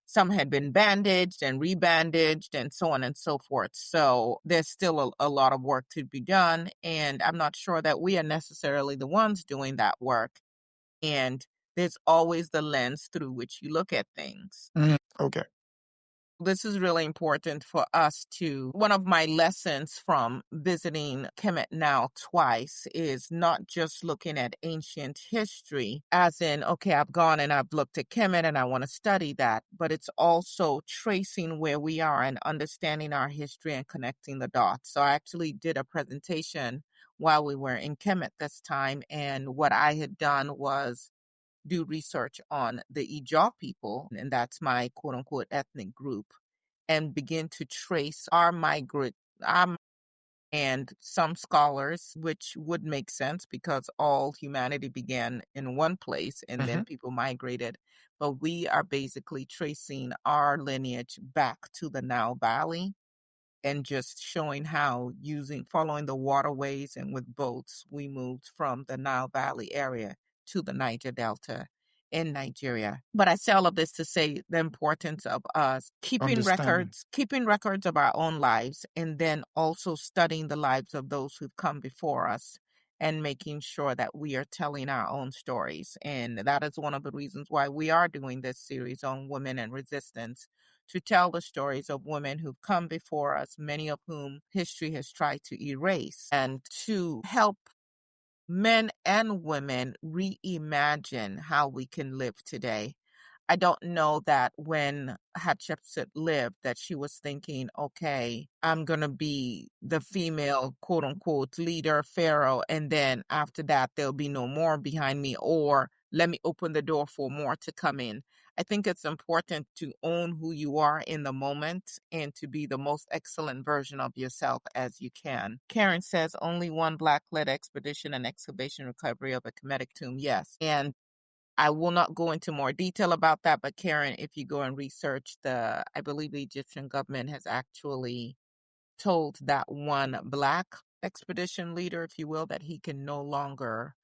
Some had been bandaged and rebandaged and so on and so forth. So there's still a lot of work to be done. And I'm not sure that we are necessarily the ones doing that work. And there's always the lens through which you look at things. Okay. This is really important for us to. One of my lessons from visiting Kemet now twice is not just looking at ancient history, as in, okay, I've gone and I've looked at Kemet and I want to study that, but it's also tracing where we are and understanding our history and connecting the dots. So I actually did a presentation while we were in Kemet this time, and what I had done was do research on the Ijaw people, and that's my quote unquote ethnic group, and begin to trace our migrant. And some scholars, which would make sense because all humanity began in one place and then people migrated. But we are basically tracing our lineage back to the Nile Valley and just showing how following the waterways and with boats, we moved from the Nile Valley area to the Niger Delta in Nigeria. But I say all of this to say the importance of us keeping records of our own lives, and then also studying the lives of those who've come before us and making sure that we are telling our own stories. And that is one of the reasons why we are doing this series on women and resistance, to tell the stories of women who've come before us, many of whom history has tried to erase, and to help men and women reimagine how we can live today. I don't know that when Hatshepsut lived that she was thinking, okay, I'm going to be the female, quote unquote, leader, Pharaoh, and then after that, there'll be no more behind me, or let me open the door for more to come in. I think it's important to own who you are in the moment and to be the most excellent version of yourself as you can. Karen says only one Black-led expedition and excavation recovery of a Kemetic tomb. Yes. And I will not go into more detail about that, but Karen, if you go and research I believe the Egyptian government has actually told that one Black expedition leader, if you will, that he can no longer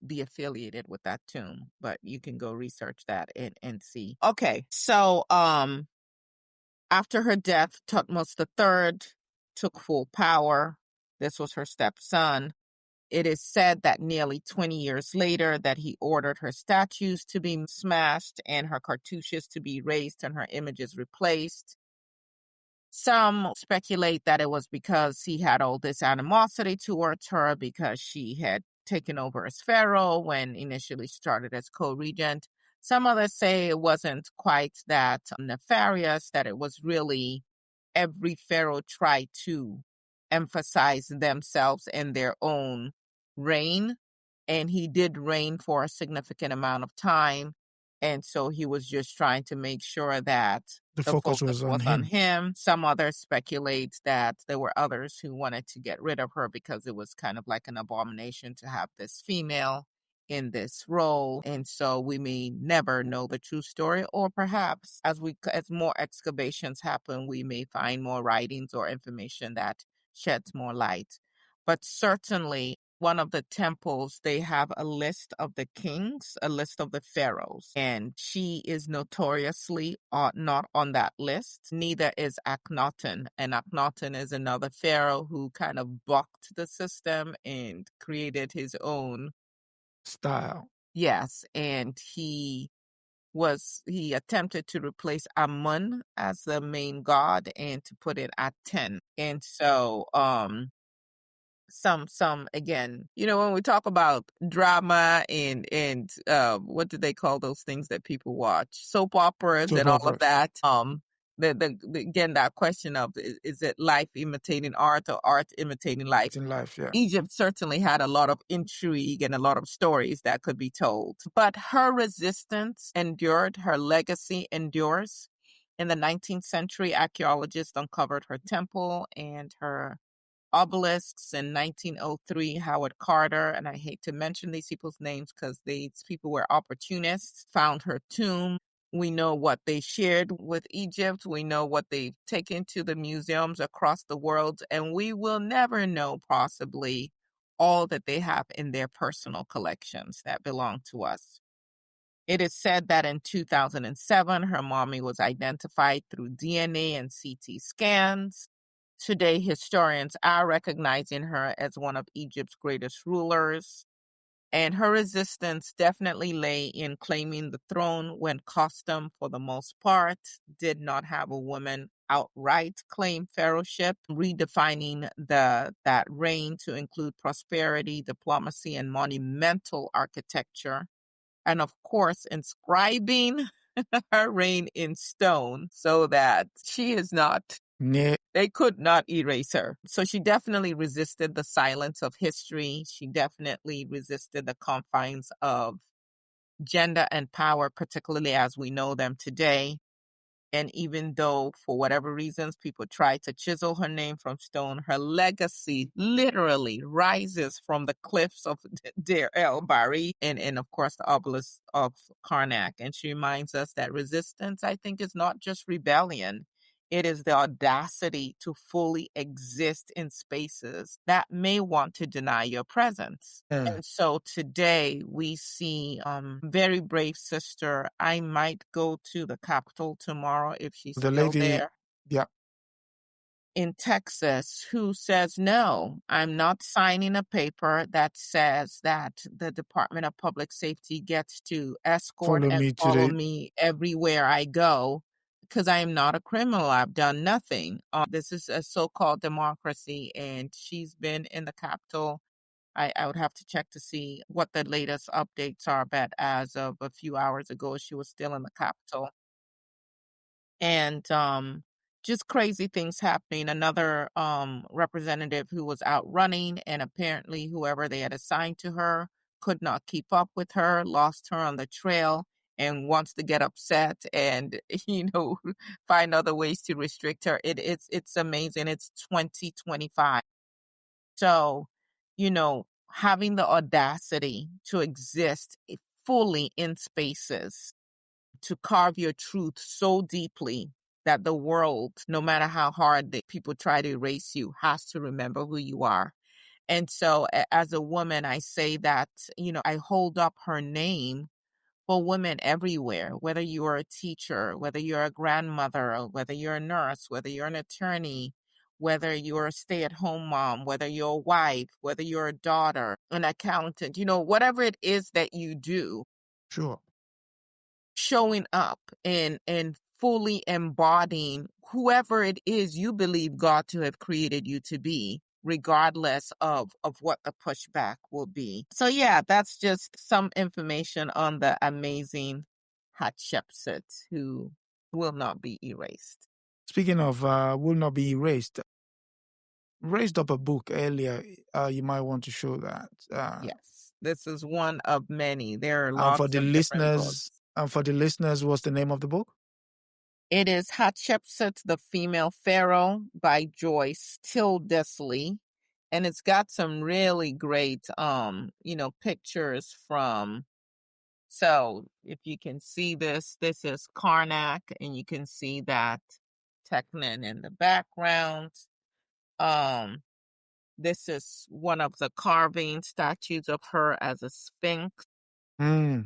be affiliated with that tomb. But you can go research that and see. Okay, so after her death, Thutmose III took full power. This was her stepson. It is said that nearly 20 years later that he ordered her statues to be smashed and her cartouches to be erased and her images replaced. Some speculate that it was because he had all this animosity towards her because she had taken over as pharaoh when initially started as co-regent. Some others say it wasn't quite that nefarious, that it was really every pharaoh tried to emphasize themselves and their own reign. And he did reign for a significant amount of time. And so he was just trying to make sure that The the focus focus was on him. him. Some others speculate that there were others who wanted to get rid of her because it was kind of like an abomination to have this female in this role. And so we may never know the true story, or perhaps as more excavations happen, we may find more writings or information that sheds more light. But certainly one of the temples, they have a list of the kings, a list of the pharaohs, and she is notoriously not on that list. Neither is Akhenaten, and Akhenaten is another pharaoh who kind of bucked the system and created his own style. Yes, and he attempted to replace Amun as the main god and to put it at 10. And so some again, when we talk about drama and what do they call those things that people watch, soap operas and all of that, again, that question of is it life imitating art or art imitating life? In life, yeah. Egypt certainly had a lot of intrigue and a lot of stories that could be told, but her resistance endured, her legacy endures. In the 19th century, archaeologists uncovered her temple and her obelisks. In 1903, Howard Carter, and I hate to mention these people's names because these people were opportunists, found her tomb. We know what they shared with Egypt. We know what they've taken to the museums across the world, and we will never know possibly all that they have in their personal collections that belong to us. It is said that in 2007, her mommy was identified through DNA and CT scans. Today, historians are recognizing her as one of Egypt's greatest rulers, and her resistance definitely lay in claiming the throne when custom, for the most part, did not have a woman outright claim pharaohship, redefining that reign to include prosperity, diplomacy, and monumental architecture, and of course, inscribing her reign in stone so that she is not they could not erase her. So she definitely resisted the silence of history. She definitely resisted the confines of gender and power, particularly as we know them today. And even though, for whatever reasons, people try to chisel her name from stone, her legacy literally rises from the cliffs of Deir el-Bahari and of course, the obelisk of Karnak. And she reminds us that resistance, I think, is not just rebellion. It is the audacity to fully exist in spaces that may want to deny your presence. And so today we see very brave sister. I might go to the capital tomorrow if she's still there. Yeah. in Texas who says, no, I'm not signing a paper that says that the Department of Public Safety gets to escort Follow and me follow today. me everywhere I go because I am not a criminal. I've done nothing. This is a so-called democracy, and she's been in the Capitol. I would have to check to see what the latest updates are, but as of a few hours ago, she was still in the Capitol. And just crazy things happening. Another representative who was out running, and apparently whoever they had assigned to her could not keep up with her, lost her on the trail, and wants to get upset and find other ways to restrict her. It's amazing. It's 2025. So, having the audacity to exist fully in spaces, to carve your truth so deeply that the world, no matter how hard that people try to erase you, has to remember who you are. And so as a woman, I say that, I hold up her name for women everywhere, whether you are a teacher, whether you're a grandmother, whether you're a nurse, whether you're an attorney, whether you're a stay-at-home mom, whether you're a wife, whether you're a daughter, an accountant, whatever it is that you do, Sure. showing up and fully embodying whoever it is you believe God to have created you to be, regardless of what the pushback will be. So yeah, that's just some information on the amazing Hatshepsut who will not be erased. Speaking of will not be erased, raised up a book earlier. You might want to show that. Yes, this is one of many. There are And for lots the of different listeners, books. what's the name of the book? It is Hatshepsut, the Female Pharaoh by Joyce Tildesley. And it's got some really great, pictures from. So if you can see this is Karnak, and you can see that Teknon in the background. This is one of the carving statues of her as a sphinx. It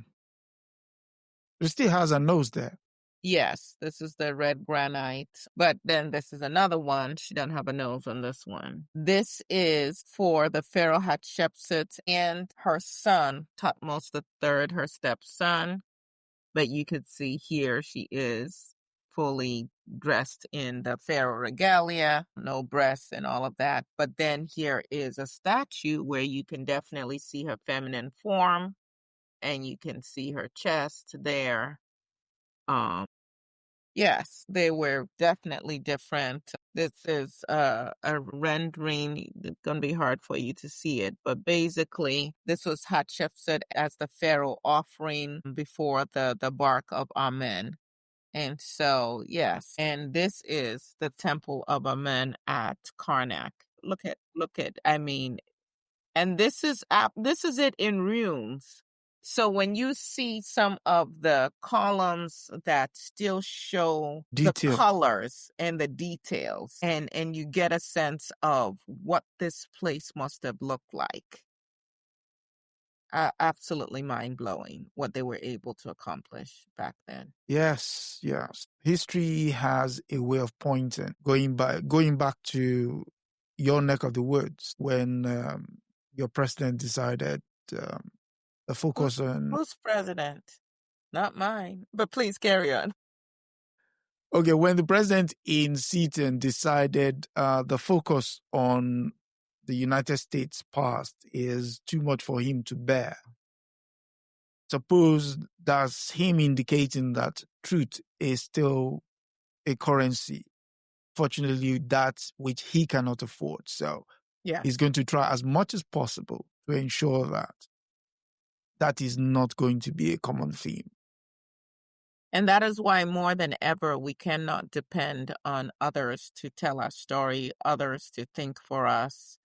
still has a nose there. Yes, this is the red granite. But then this is another one. She doesn't have a nose on this one. This is for the Pharaoh Hatshepsut and her son, Thutmose III, her stepson. But you could see here she is fully dressed in the Pharaoh regalia, no breasts and all of that. But then here is a statue where you can definitely see her feminine form, and you can see her chest there. Yes, they were definitely different. This is a rendering. It's going to be hard for you to see it, but basically, this was Hatshepsut as the pharaoh offering before the bark of Amen. And so, yes, and this is the temple of Amen at Karnak. Look at. I mean, and this is it in runes. So when you see some of the columns that still show the Detail. colors and the details, and you get a sense of what this place must have looked like. Absolutely mind-blowing what they were able to accomplish back then. Yes. History has a way of pointing, going back to your neck of the woods when your president decided the focus on. Who's president? Not mine. But please carry on. Okay, when the president in Seaton decided the focus on the United States past is too much for him to bear. Suppose that's him indicating that truth is still a currency. Fortunately, that's which he cannot afford. So Yeah. he's going to try as much as possible to ensure that that is not going to be a common theme. And that is why more than ever, we cannot depend on others to tell our story, others to think for us.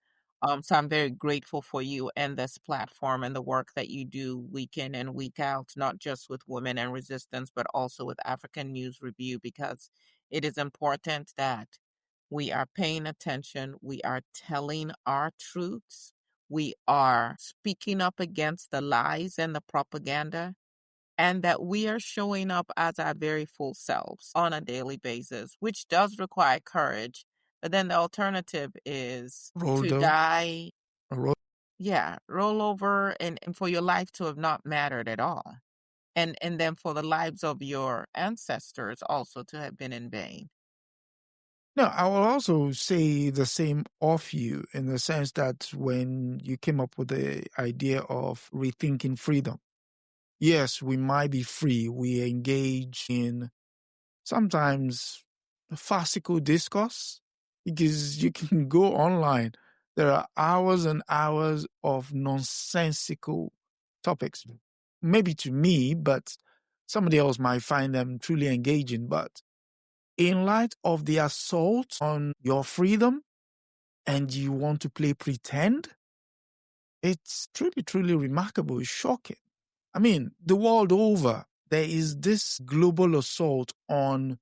So I'm very grateful for you and this platform and the work that you do week in and week out, not just with Women and Resistance, but also with African News Review, because it is important that we are paying attention. We are telling our truths. We are speaking up against the lies and the propaganda, and that we are showing up as our very full selves on a daily basis, which does require courage. But then the alternative is Rolled to over. die. Roll. Yeah, roll over and for your life to have not mattered at all. And then for the lives of your ancestors also to have been in vain. No, I will also say the same of you in the sense that when you came up with the idea of rethinking freedom, yes, we might be free. We engage in sometimes farcical discourse because you can go online. There are hours and hours of nonsensical topics. Maybe to me, but somebody else might find them truly engaging. But in light of the assault on your freedom and you want to play pretend, it's truly, truly remarkable. It's shocking. I mean, the world over, there is this global assault on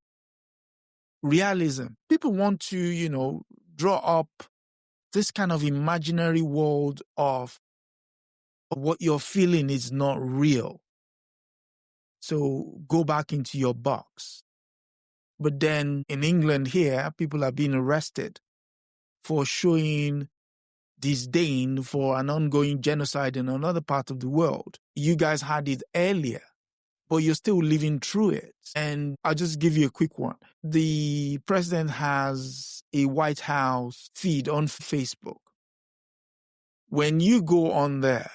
realism. People want to, draw up this kind of imaginary world of what you're feeling is not real. So go back into your box. But then in England here, people are being arrested for showing disdain for an ongoing genocide in another part of the world. You guys had it earlier, but you're still living through it. And I'll just give you a quick one. The president has a White House feed on Facebook. When you go on there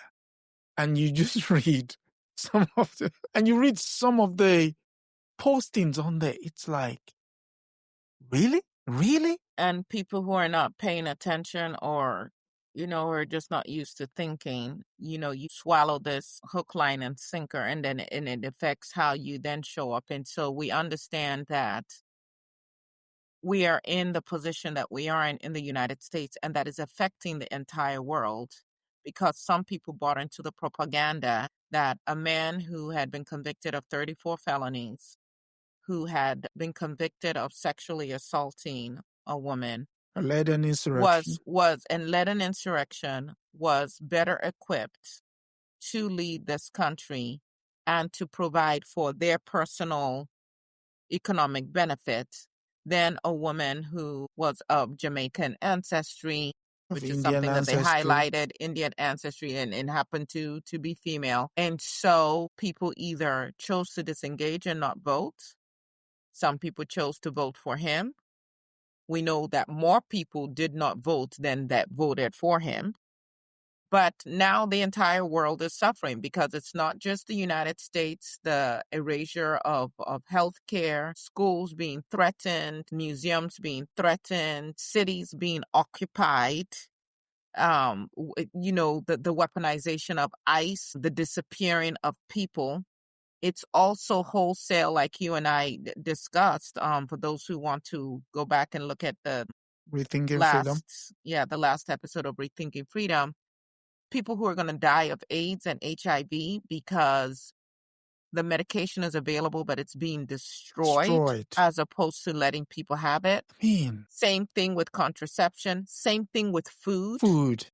and you just read some of the postings on there, it's like, really? Really? And people who are not paying attention or, are just not used to thinking, you swallow this hook, line, and sinker, and then it affects how you then show up. And so we understand that we are in the position that we are in the United States, and that is affecting the entire world because some people bought into the propaganda that a man who had been convicted of 34 felonies, who had been convicted of sexually assaulting a woman, led an insurrection. led an insurrection, was better equipped to lead this country and to provide for their personal economic benefit than a woman who was of Jamaican ancestry, Of which is Indian something that they ancestry. highlighted, Indian ancestry, and happened to be female. And so people either chose to disengage and not vote. Some people chose to vote for him. We know that more people did not vote than that voted for him. But now the entire world is suffering because it's not just the United States, the erasure of healthcare, schools being threatened, museums being threatened, cities being occupied, the weaponization of ICE, the disappearing of people. It's also wholesale, like you and I discussed, for those who want to go back and look at the Rethinking freedom. the last episode of Rethinking Freedom. People who are going to die of AIDS and HIV because the medication is available, but it's being destroyed as opposed to letting people have it. Same thing with contraception. Same thing with food.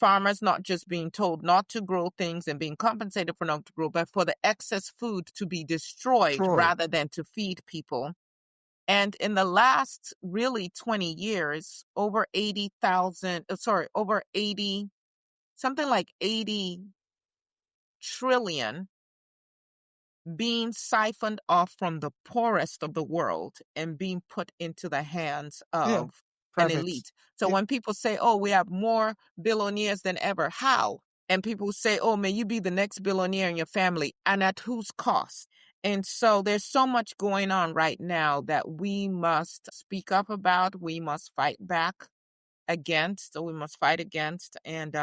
Farmers not just being told not to grow things and being compensated for not to grow, but for the excess food to be destroyed rather than to feed people. And in the last really 20 years, something like 80 trillion being siphoned off from the poorest of the world and being put into the hands of an elite. So when people say, oh, we have more billionaires than ever, how? And people say, oh, may you be the next billionaire in your family, and at whose cost? And so there's so much going on right now that we must speak up about, we must fight back against, so we must fight against, and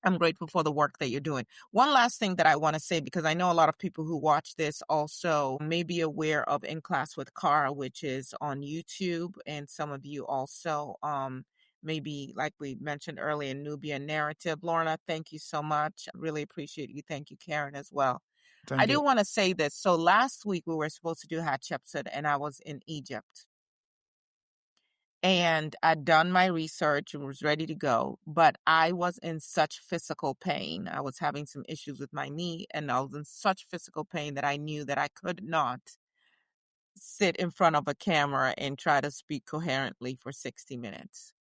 I'm grateful for the work that you're doing. One last thing that I want to say, because I know a lot of people who watch this also may be aware of In Class with Cara, which is on YouTube. And some of you also, maybe like we mentioned earlier, Nubian Narrative. Lorna, thank you so much. I really appreciate you. Thank you, Karen, as well. I do want to say this. So last week we were supposed to do Hatshepsut and I was in Egypt. And I'd done my research and was ready to go, but I was in such physical pain. I was having some issues with my knee, and I was in such physical pain that I knew that I could not sit in front of a camera and try to speak coherently for 60 minutes.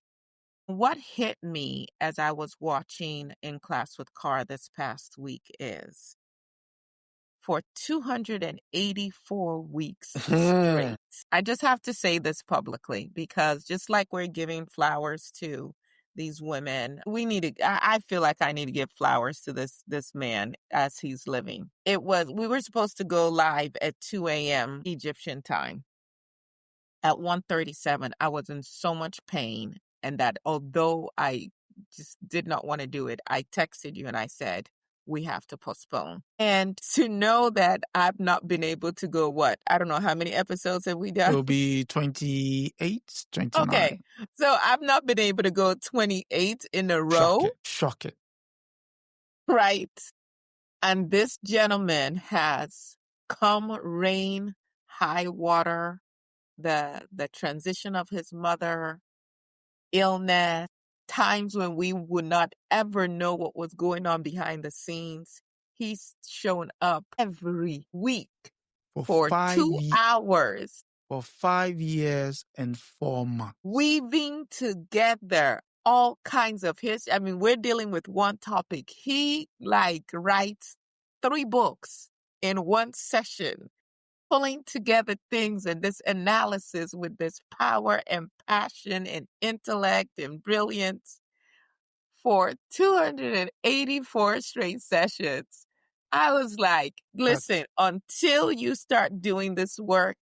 What hit me as I was watching In Class with Carr this past week is for 284 weeks straight. I just have to say this publicly because just like we're giving flowers to these women, I feel like I need to give flowers to this man as he's living. We were supposed to go live at 2 a.m. Egyptian time. At 1:37, I was in so much pain, and that although I just did not want to do it, I texted you and I said, we have to postpone. And to know that I've not been able to go, I don't know, how many episodes have we done? It'll be 28, 29. Okay. So I've not been able to go 28 in a row. Shock it. Right. And this gentleman has come rain, high water, the transition of his mother, illness, times when we would not ever know what was going on behind the scenes. He's shown up every week for 2 hours. For 5 years and 4 months. Weaving together all kinds of history. I mean, we're dealing with one topic. He writes 3 books in one session, pulling together things and this analysis with this power and passion and intellect and brilliance for 284 straight sessions. I was like, listen, until you start doing this work,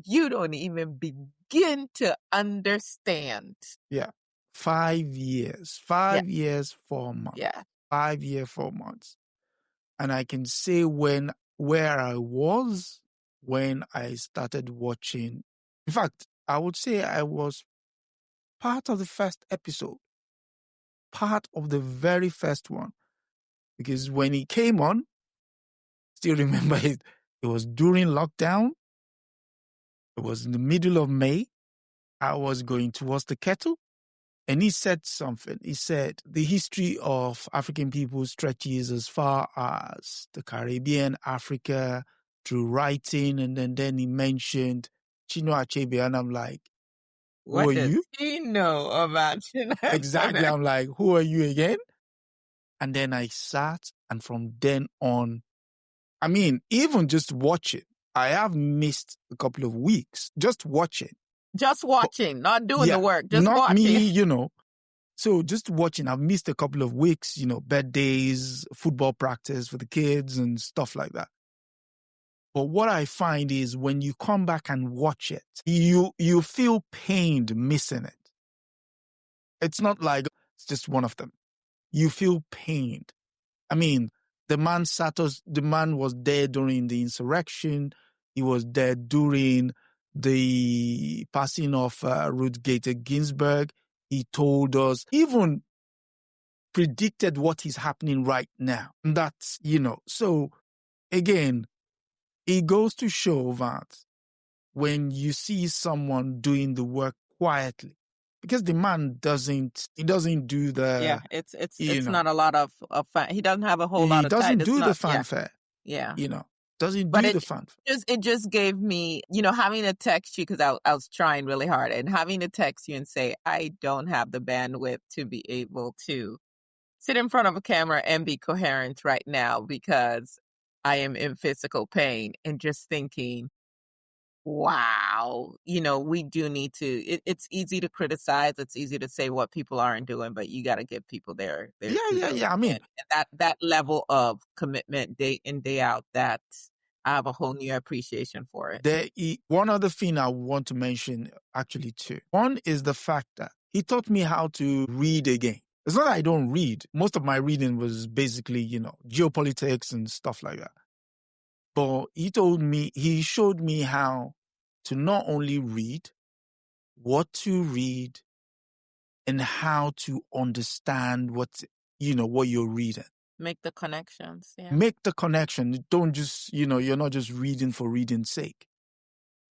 you don't even begin to understand. Yeah. 5 years. 5 years, 4 months. Yeah. 5 years, 4 months. And I can say where I was when I started watching. In fact, I would say I was part of the first episode. Part of the very first one. Because when he came on, still remember it was during lockdown. It was in the middle of May. I was going towards the kettle. And he said something. He said the history of African people stretches as far as the Caribbean, Africa, through writing. And then he mentioned Chinua Achebe. And I'm like, what does he know about Chinua Achebe? Exactly. I'm like, who are you again? And then I sat, and from then on, I mean, even just watch it. I have missed a couple of weeks just watching. Just watching, not doing the work, just not watching. Me, So just watching. I've missed a couple of weeks, birthdays, football practice for the kids and stuff like that. But what I find is when you come back and watch it, you feel pained missing it. It's not like it's just one of them. You feel pained. I mean, the man was there during the insurrection. He was there during the passing of Ruth Bader Ginsburg. He told us, even predicted what is happening right now. And that's, so again, it goes to show that when you see someone doing the work quietly, because the man doesn't do the... it's not a lot of fun. He doesn't have a whole lot of time. He doesn't do the fanfare. Yeah. Doesn't do the fanfare. It just gave me, having to text you, because I was trying really hard, and having to text you and say, I don't have the bandwidth to be able to sit in front of a camera and be coherent right now because I am in physical pain, and just thinking, wow, we do need to, it's easy to criticize. It's easy to say what people aren't doing, but you got to give people their Yeah. I mean, that level of commitment day in, day out, that I have a whole new appreciation for it. One other thing I want to mention, actually, too. One is the fact that he taught me how to read again. It's not that I don't read. Most of my reading was basically, geopolitics and stuff like that. But he showed me how to not only read, what to read, and how to understand what you're reading. Make the connections. Yeah. Make the connection. Don't just, you're not just reading for reading's sake.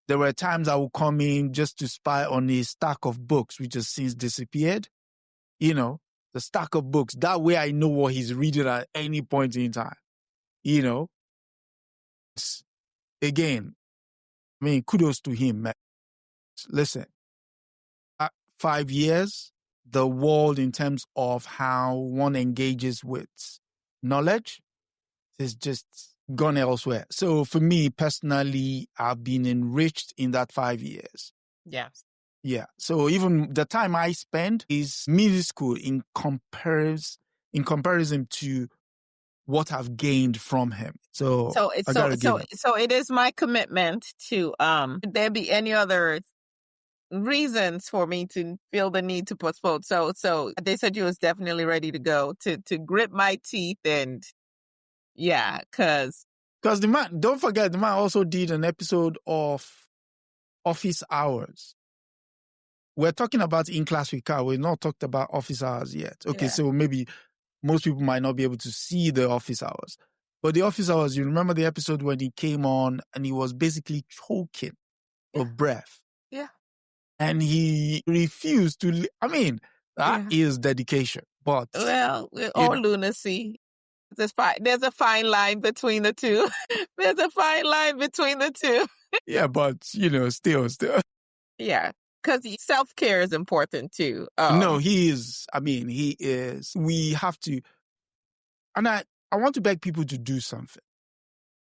There were times I would come in just to spy on a stack of books, which has since disappeared. The stack of books. That way I know what he's reading at any point in time. Again, I mean, kudos to him, man. Listen, 5 years, the world in terms of how one engages with knowledge is just gone elsewhere. So for me personally, I've been enriched in that 5 years. Yes. Yeah. So even the time I spend is minuscule in comparison to what I've gained from him. So it is my commitment to there be any other reasons for me to feel the need to postpone. So Adesoji was definitely ready to go to grip my teeth and because the man, don't forget, the man also did an episode of Office Hours. We're talking about In Class with Car. We've not talked about Office Hours yet. Okay, so maybe most people might not be able to see the Office Hours. But the Office Hours, you remember the episode when he came on and he was basically choking of breath. Yeah. And he refused to, that is dedication. But, or lunacy. There's a fine line between the two. There's a fine line between the two. Yeah, but, still. Yeah, because self-care is important too. No, he is. We have to, and I want to beg people to do something.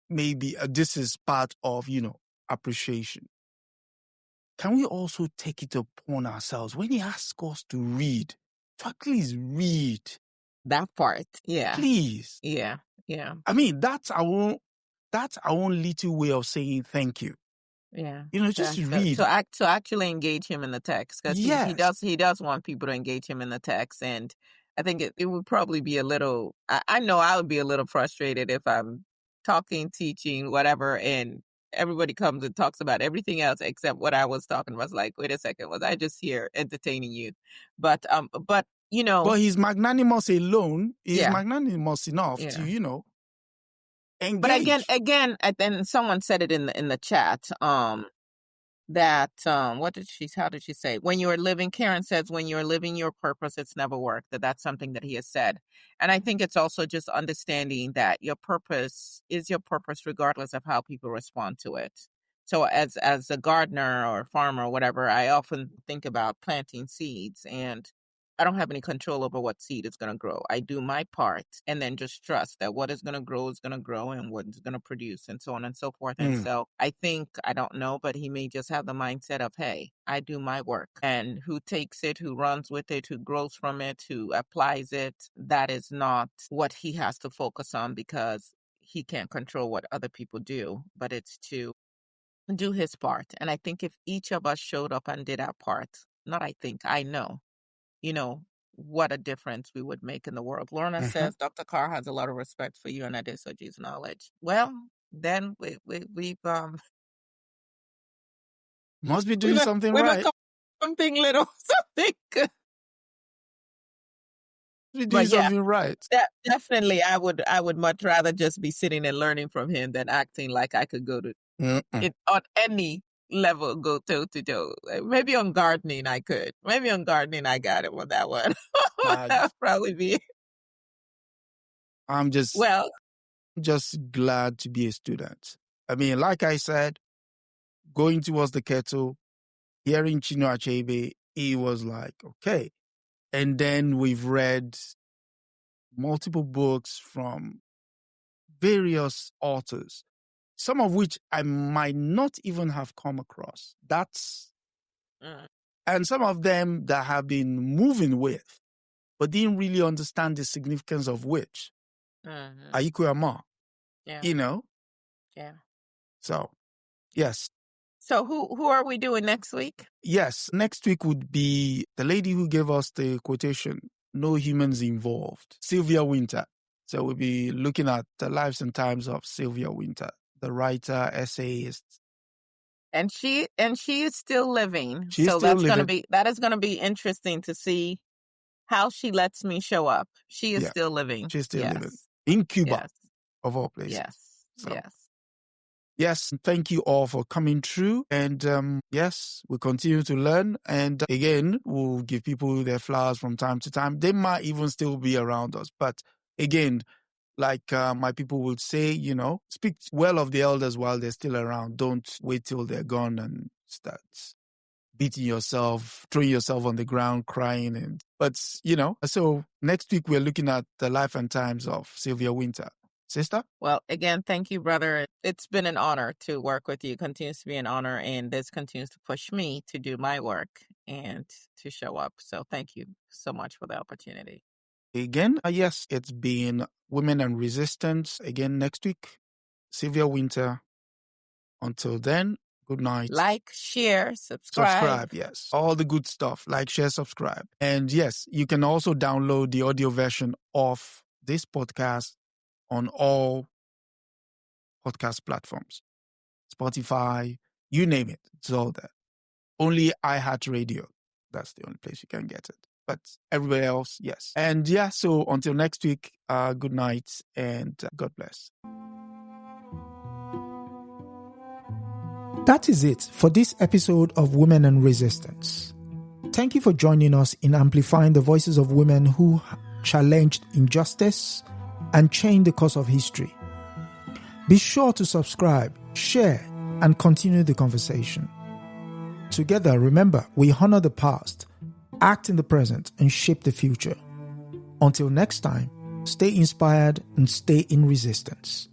Maybe this is part of, appreciation. Can we also take it upon ourselves when he asks us to read, to at least read? That part, yeah. Please. Yeah. That's our own little way of saying thank you. Yeah. Just read. To actually engage him in the text. Because he does want people to engage him in the text. And I think it would probably be a little, I know I would be a little frustrated if I'm talking, teaching, whatever, and everybody comes and talks about everything else except what I was talking about. I was like, wait a second, was I just here entertaining you? But But he's magnanimous alone. He's magnanimous enough to, engage. But again, and someone said it in the chat, that how did she say? Karen says, when you're living your purpose, it's never work. That's something that he has said. And I think it's also just understanding that your purpose is your purpose regardless of how people respond to it. So as a gardener or farmer or whatever, I often think about planting seeds, and I don't have any control over what seed is going to grow. I do my part and then just trust that what is going to grow and what is going to produce and so on and so forth. And so I think, I don't know, but he may just have the mindset of, hey, I do my work, and who takes it, who runs with it, who grows from it, who applies it, that is not what he has to focus on, because he can't control what other people do, but it's to do his part. And I think if each of us showed up and did our part, I know, what a difference we would make in the world. Lorna says Dr. Carr has a lot of respect for you and Adesoji's knowledge. Well, then we've must be doing something right. Something little, something good. We're doing something right. Definitely, I would much rather just be sitting and learning from him than acting like I could go to it on any level, go toe to toe. Maybe on gardening I could. Maybe on gardening I got it with that one. That would probably be it. I'm just glad to be a student. Like I said, going towards the kettle, hearing Chinua Achebe, he was like, okay. And then we've read multiple books from various authors, some of which I might not even have come across. And some of them that have been moving with, but didn't really understand the significance of which. Ayiku Ama. Yeah. So, yes. So who are we doing next week? Yes, next week would be the lady who gave us the quotation, "No humans involved," Sylvia Wynter. So we'll be looking at the lives and times of Sylvia Wynter, the writer, essayist. And she is still living. She's still living. That is gonna be interesting to see how she lets me show up. She is still living. She's still living. In Cuba, of all places. Yes. So. Yes, thank you all for coming through. And yes, we'll continue to learn. And again, we'll give people their flowers from time to time. They might even still be around us. But again, Like my people would say, speak well of the elders while they're still around. Don't wait till they're gone and start beating yourself, throwing yourself on the ground, crying. So next week we're looking at the life and times of Sylvia Winter. Sister? Well, again, thank you, brother. It's been an honor to work with you. It continues to be an honor, and this continues to push me to do my work and to show up. So thank you so much for the opportunity. Again, yes, it's been Women and Resistance. Again, next week, Sylvia Winter. Until then, good night. Like, share, subscribe. Yes. All the good stuff. Like, share, subscribe. And yes, you can also download the audio version of this podcast on all podcast platforms. Spotify, you name it. It's all there. Only iHeartRadio. That's the only place you can get it. But everywhere else, yes. And yeah, so until next week, good night and God bless. That is it for this episode of Women and Resistance. Thank you for joining us in amplifying the voices of women who challenged injustice and changed the course of history. Be sure to subscribe, share, and continue the conversation. Together, remember, we honor the past, act in the present, and shape the future. Until next time, stay inspired and stay in resistance.